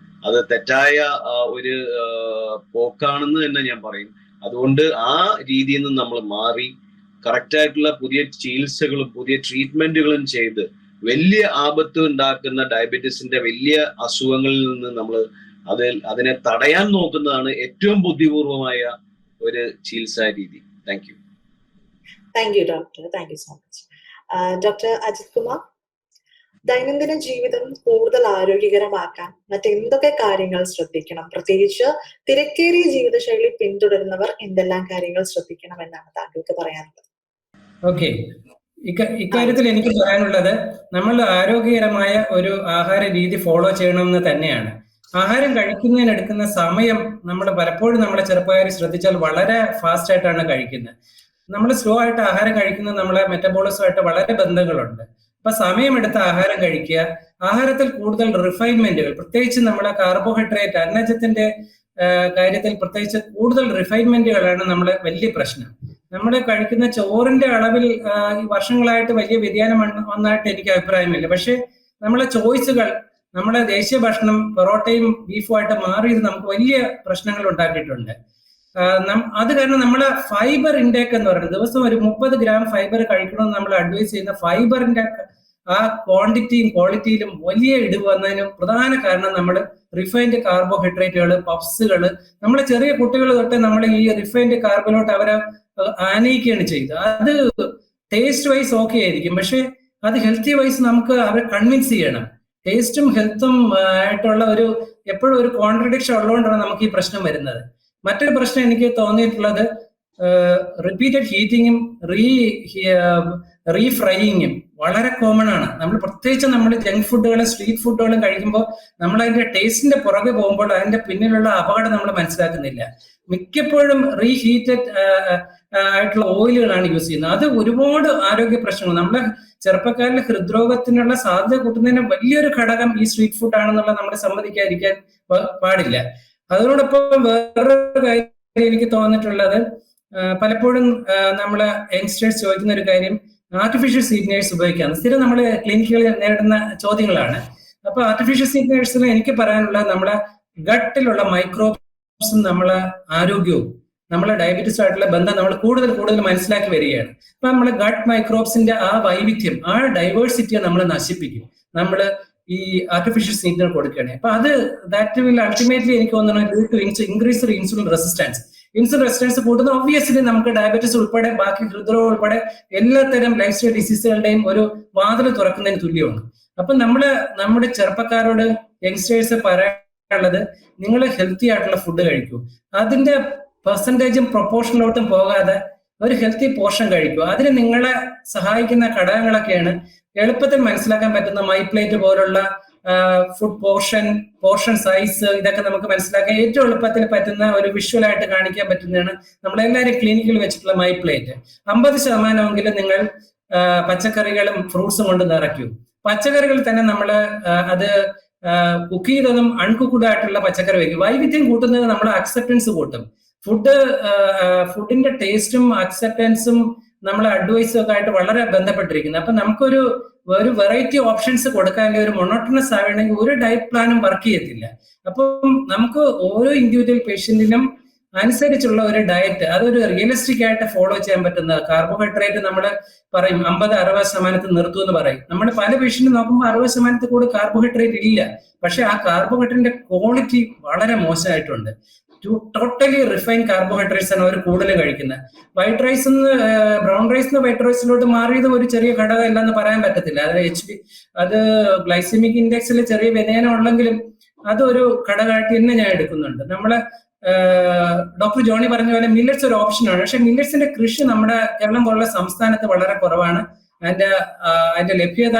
അത് തെറ്റായ ഒരു പോക്കാണെന്ന് തന്നെ ഞാൻ പറയും. അതുകൊണ്ട് ആ രീതിയിൽ നിന്ന് നമ്മൾ മാറി കറക്റ്റായിട്ടുള്ള പുതിയ ചികിത്സകളും പുതിയ ട്രീറ്റ്മെന്റുകളും ചെയ്ത് വലിയ ആപത്ത് ഉണ്ടാക്കുന്ന ഡയബറ്റീസിന്റെ വലിയ അസുഖങ്ങളിൽ നിന്ന് നമ്മൾ അതിനെ തടയാൻ നോക്കുന്നതാണ് ഏറ്റവും ബുദ്ധിപൂർവമായ ഒരു ചികിത്സാ രീതി. Thank you. Thank you doctor. Thank you so much. Doctor Ajith Kumar, ദൈനംദിന ജീവിതം കൂടുതൽ ആരോഗ്യകരമാക്കാൻ മറ്റെന്തൊക്കെ കാര്യങ്ങൾ ശ്രദ്ധിക്കണം? പ്രത്യേകിച്ച് തിരക്കേറിയ ജീവിതശൈലി പിന്തുടരുന്നവർ എന്തെല്ലാം കാര്യങ്ങൾ ശ്രദ്ധിക്കണം എന്നാണ് താങ്കൾക്ക് പറയാനുള്ളത്? ഓക്കെ, ഇക്കാര്യത്തിൽ എനിക്ക് പറയാനുള്ളത്, നമ്മൾ ആരോഗ്യകരമായ ഒരു ആഹാര രീതി ഫോളോ ചെയ്യണമെന്ന് തന്നെയാണ്. ആഹാരം കഴിക്കുന്നതിനെടുക്കുന്ന സമയം നമ്മൾ പലപ്പോഴും നമ്മുടെ ചെറുപ്പക്കാർ ശ്രദ്ധിച്ചാൽ വളരെ ഫാസ്റ്റ് ആയിട്ടാണ് കഴിക്കുന്നത്. നമ്മൾ സ്ലോ ആയിട്ട് ആഹാരം കഴിക്കുന്നത് നമ്മളെ മെറ്റബോളിസമായിട്ട് വളരെ ബന്ധങ്ങളുണ്ട്. അപ്പൊ സമയമെടുത്ത് ആഹാരം കഴിക്കുക. ആഹാരത്തിൽ കൂടുതൽ റിഫൈൻമെന്റുകൾ, പ്രത്യേകിച്ച് നമ്മളെ കാർബോഹൈഡ്രേറ്റ് അന്നജത്തിന്റെ കാര്യത്തിൽ പ്രത്യേകിച്ച് കൂടുതൽ റിഫൈൻമെന്റുകളാണ് നമ്മളെ വലിയ പ്രശ്നം. നമ്മൾ കഴിക്കുന്ന ചോറിന്റെ അളവിൽ വർഷങ്ങളായിട്ട് വലിയ വ്യതിയാനം വന്നായിട്ട് എനിക്ക് അഭിപ്രായമില്ല. പക്ഷെ നമ്മളെ ചോയ്സുകൾ, നമ്മളെ ദേശീയ ഭക്ഷണം പൊറോട്ടയും ബീഫും ആയിട്ട് മാറിയത് നമുക്ക് വലിയ പ്രശ്നങ്ങൾ ഉണ്ടാക്കിയിട്ടുണ്ട്. അത് കാരണം നമ്മളെ ഫൈബർ ഇൻടേക്ക് എന്ന് പറയുന്നത് ദിവസം ഒരു 30 ഗ്രാം ഫൈബർ കഴിക്കണമെന്ന് നമ്മൾ അഡ്വൈസ് ചെയ്യുന്ന ഫൈബറിന്റെ ആ ക്വാണ്ടിറ്റിയും ക്വാളിറ്റിയിലും വലിയ ഇടിവ് വന്നതിന് പ്രധാന കാരണം നമ്മൾ റിഫൈൻഡ് കാർബോഹൈഡ്രേറ്റുകൾ, പഫ്സുകൾ, നമ്മളെ ചെറിയ കുട്ടികൾ തൊട്ട് നമ്മൾ ഈ റിഫൈൻഡ് കാർബിലോട്ട് അവരെ ആനയിക്കുകയാണ് ചെയ്തത്. അത് ടേസ്റ്റ് വൈസ് ഓക്കെ ആയിരിക്കും, പക്ഷെ അത് ഹെൽത്തി വൈസ് നമുക്ക് അവരെ കൺവിൻസ് ചെയ്യണം. ടേസ്റ്റും ഹെൽത്തും ആയിട്ടുള്ള ഒരു എപ്പോഴും ഒരു കോൺട്രഡിക്ഷൻ ഉള്ളതുകൊണ്ടാണ് നമുക്ക് ഈ പ്രശ്നം വരുന്നത്. മറ്റൊരു പ്രശ്നം എനിക്ക് തോന്നിയിട്ടുള്ളത് റിപ്പീറ്റഡ് ഹീറ്റിങ്ങും റീഫ്രൈയിങ്ങും വളരെ കോമൺ ആണ്. നമ്മൾ പ്രത്യേകിച്ച് നമ്മൾ ജങ്ക് ഫുഡുകളും സ്ട്രീറ്റ് ഫുഡുകളും കഴിക്കുമ്പോൾ നമ്മൾ അതിന്റെ ടേസ്റ്റിന്റെ പുറകെ പോകുമ്പോൾ അതിന്റെ പിന്നിലുള്ള അപകടം നമ്മൾ മനസ്സിലാക്കുന്നില്ല. മിക്കപ്പോഴും റീഹീറ്റഡ് ആയിട്ടുള്ള ഓയിലുകളാണ് യൂസ് ചെയ്യുന്നത്. അത് ഒരുപാട് ആരോഗ്യ പ്രശ്നങ്ങൾ, നമ്മളെ ചെറുപ്പക്കാരിലെ ഹൃദ്രോഗത്തിനുള്ള സാധ്യത കൂട്ടുന്നതിന് വലിയൊരു ഘടകം ഈ സ്ട്രീറ്റ് ഫുഡ് ആണെന്നുള്ളത് നമ്മൾ സമ്മതിക്കാതിരിക്കാൻ പാടില്ല. അതോടൊപ്പം വേറൊരു കാര്യം എനിക്ക് തോന്നിയിട്ടുള്ളത്, പലപ്പോഴും നമ്മള് യങ്സ്റ്റേഴ്സ് ചോദിക്കുന്ന ഒരു കാര്യം ആർട്ടിഫിഷ്യൽ സ്വീറ്റ്നേഴ്സ് ഉപയോഗിക്കാം. സ്ഥിരം നമ്മൾ ക്ലിനിക്കുകളിൽ നേരിടുന്ന ചോദ്യങ്ങളാണ്. അപ്പൊ ആർട്ടിഫിഷ്യൽ സ്വീറ്റ്നേഴ്സിൽ എനിക്ക് പറയാനുള്ളത്, നമ്മളെ ഗട്ടിലുള്ള മൈക്രോബ്സും നമ്മളെ ആരോഗ്യവും നമ്മളെ ഡയബറ്റീസ് ആയിട്ടുള്ള ബന്ധം നമ്മൾ കൂടുതൽ മനസ്സിലാക്കി വരികയാണ്. അപ്പൊ നമ്മളെ ഗട്ട് മൈക്രോബ്സിന്റെ ആ വൈവിധ്യം, ആ ഡൈവേഴ്സിറ്റിയെ നമ്മൾ നശിപ്പിക്കും നമ്മൾ ഈ ആർട്ടിഫിഷ്യൽ സ്വീറ്റ്നർ കൊടുക്കുകയാണ്. അപ്പൊ അത് ദാറ്റ് വിൽ അൾട്ടിമേറ്റ്ലി എനിക്ക് തോന്നുന്നത് increase insulin resistance. Insulin resistance കൂടുന്ന ഒബ്വിയസ്ലി നമുക്ക് ഡയബറ്റീസ് ഉൾപ്പെടെ ബാക്കി ഹൃദ്രോഗം ഉൾപ്പെടെ എല്ലാത്തരം ലൈഫ് സ്റ്റൈൽ ഡിസീസുകളുടെയും ഒരു വാതിൽ തുറക്കുന്നതിന് തുല്യമാണ്. അപ്പൊ നമ്മുടെ ചെറുപ്പക്കാരോട് യങ്സ്റ്റേഴ്സ് പറയാനുള്ളത്, നിങ്ങൾ ഹെൽത്തി ആയിട്ടുള്ള ഫുഡ് കഴിക്കൂ. അതിന്റെ പെർസെൻറ്റേജും പ്രൊപ്പോർഷനിലോട്ടും പോകാതെ ഒരു ഹെൽത്തി പോർഷൻ കഴിക്കൂ. അതിന് നിങ്ങളെ സഹായിക്കുന്ന ഘടകങ്ങളൊക്കെയാണ് എളുപ്പത്തിൽ മനസ്സിലാക്കാൻ പറ്റുന്ന മൈപ്ലേറ്റ് പോലുള്ള ഫുഡ് പോർഷൻ സൈസ്, ഇതൊക്കെ നമുക്ക് മനസ്സിലാക്കാൻ ഏറ്റവും എളുപ്പത്തിൽ പറ്റുന്ന ഒരു വിഷ്വലായിട്ട് കാണിക്കാൻ പറ്റുന്നതാണ് നമ്മളെല്ലാവരും ക്ലിനിക്കിൽ വെച്ചിട്ടുള്ള മൈപ്ലേറ്റ്. 50% നിങ്ങൾ പച്ചക്കറികളും ഫ്രൂട്ട്സും കൊണ്ട് നിറയ്ക്കൂ. പച്ചക്കറികൾ തന്നെ നമ്മൾ അത് കുക്ക് ചെയ്തതും അൺകുക്ക്ഡ് ആയിട്ടുള്ള പച്ചക്കറി വയ്ക്കും. വൈവിധ്യം കൂട്ടുന്നത് നമ്മൾ അക്സെപ്റ്റൻസ് കൂട്ടും. ഫുഡിന്റെ ടേസ്റ്റും അക്സെപ്റ്റൻസും നമ്മളെ അഡ്വൈസും ഒക്കെ ആയിട്ട് വളരെ ബന്ധപ്പെട്ടിരിക്കുന്നത്. അപ്പൊ നമുക്കൊരു വെറൈറ്റി ഓപ്ഷൻസ് കൊടുക്കാൻ, ഒരു മൊണോട്ടണസ് ആവണമെങ്കിൽ ഒരു ഡയറ്റ് പ്ലാനും വർക്ക് ചെയ്യത്തില്ല. അപ്പം നമുക്ക് ഓരോ ഇൻഡിവിജ്വൽ പേഷ്യന്റിനും അനുസരിച്ചുള്ള ഒരു ഡയറ്റ്, അതൊരു റിയലിസ്റ്റിക് ആയിട്ട് ഫോളോ ചെയ്യാൻ പറ്റുന്ന, കാർബോഹൈഡ്രേറ്റ് നമ്മൾ പറയും 50-60% നിർത്തും എന്ന് പറയും. നമ്മൾ പല പേഷ്യന്റ് നോക്കുമ്പോൾ 60% കൂടെ കാർബോഹൈഡ്രേറ്റ് ഇല്ല, പക്ഷെ ആ കാർബോഹൈഡ്രേറ്റിന്റെ ക്വാളിറ്റി വളരെ മോശമായിട്ടുണ്ട്. ടോട്ടലി റിഫൈൻ കാർബോഹൈഡ്രേറ്റ്സ് ആണ് അവർ കൂടുതൽ കഴിക്കുന്നത്. White rice brown rice white റൈസിലോട്ട് മാറിയത് ഒരു ചെറിയ ഘടകം അല്ലെന്ന് പറയാൻ പറ്റത്തില്ല. അത് ഗ്ലൈസമിക് ഇൻഡെക്സിൽ ചെറിയ വ്യതിയാനം ഉള്ളെങ്കിലും അതൊരു ഘടകമായിട്ട് തന്നെ ഞാൻ എടുക്കുന്നുണ്ട്. നമ്മള് ഡോക്ടർ ജോണി പറഞ്ഞ പോലെ മില്ലറ്റ്സ് ഒരു ഓപ്ഷനാണ്, പക്ഷെ മില്ലറ്റ്സിന്റെ കൃഷി നമ്മുടെ കേരളം പോലുള്ള സംസ്ഥാനത്ത് വളരെ കുറവാണ്. അതിന്റെ ലഭ്യത,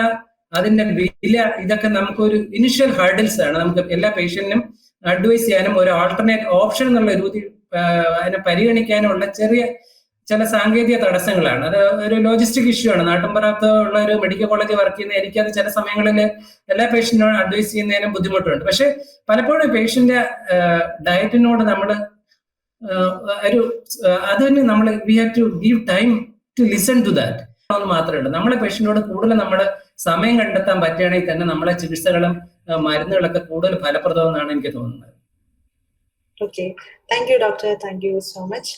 അതിന്റെ വില, ഇതൊക്കെ നമുക്കൊരു ഇനിഷ്യൽ ഹർഡിൽസ് ആണ്. നമുക്ക് എല്ലാ പേഷ്യന്റിനും അഡ്വൈസ് ചെയ്യാനും ഒരു ആൾട്ടർനേറ്റ് ഓപ്ഷൻ എന്നുള്ള രീതി അതിനെ പരിഗണിക്കാനുള്ള ചില സാങ്കേതിക തടസ്സങ്ങളാണ്. അത് ഒരു ലോജിസ്റ്റിക് ഇഷ്യൂ ആണ്. നാട്ടിൻപുറത്ത് ഉള്ള ഒരു മെഡിക്കൽ കോളേജ് വർക്ക് ചെയ്യുന്ന എനിക്കത് ചില സമയങ്ങളിൽ എല്ലാ പേഷ്യന്റിനോടും അഡ്വൈസ് ചെയ്യുന്നതിനും ബുദ്ധിമുട്ടുണ്ട്. പക്ഷെ പലപ്പോഴും പേഷ്യന്റ് ഡയറ്റിനോട് നമ്മൾ അതിന് നമ്മൾ we have to give time to listen to that എന്ന് മാത്രമേ ഉള്ളൂ. നമ്മളെ പേഷ്യന്റിനോട് കൂടുതൽ നമ്മൾ സമയം കണ്ടെത്താൻ പറ്റുകയാണെങ്കിൽ തന്നെ നമ്മളെ ചികിത്സകളും മരുന്നുകളൊക്കെ കൂടുതൽ ഫലപ്രദമെന്നാണ് എനിക്ക് തോന്നുന്നത്. Okay, thank you doctor, thank you so much.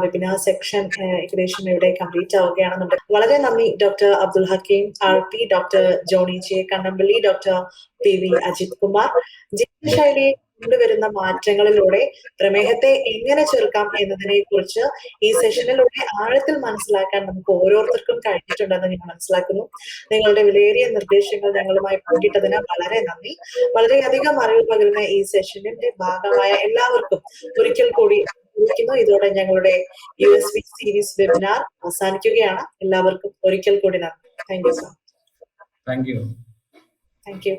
Webinar section ഏകദേശം ഇവിടെ കംപ്ലീറ്റ് ആവുകയാണെന്നുണ്ടെങ്കിൽ വളരെ നന്ദി doctor Abdul Hakeem RP, doctor Johny J Kannampally, doctor PV Ajith Kumar. ജീവിതശൈലിയിൽ കൊണ്ടുവരുന്ന മാറ്റങ്ങളിലൂടെ പ്രമേഹത്തെ എങ്ങനെ ചെറുക്കാം എന്നതിനെ കുറിച്ച് ഈ സെഷനിലൂടെ ആഴത്തിൽ മനസ്സിലാക്കാൻ നമുക്ക് ഓരോരുത്തർക്കും കഴിഞ്ഞിട്ടുണ്ടെന്ന് ഞാൻ മനസ്സിലാക്കുന്നു. നിങ്ങളുടെ വിലയേറിയ നിർദ്ദേശങ്ങൾ ഞങ്ങളുമായി പങ്കിട്ടതിന് വളരെ നന്ദി. വളരെയധികം അറിവ് പകരുന്ന ഈ സെഷനിന്റെ ഭാഗമായ എല്ലാവർക്കും ഒരിക്കൽ കൂടി ഇതോടെ ഞങ്ങളുടെ USV സീരീസ് വെബിനാർ അവസാനിക്കുകയാണ്. എല്ലാവർക്കും ഒരിക്കൽ കൂടി നന്ദി. Thank you sir. Thank you. Thank U.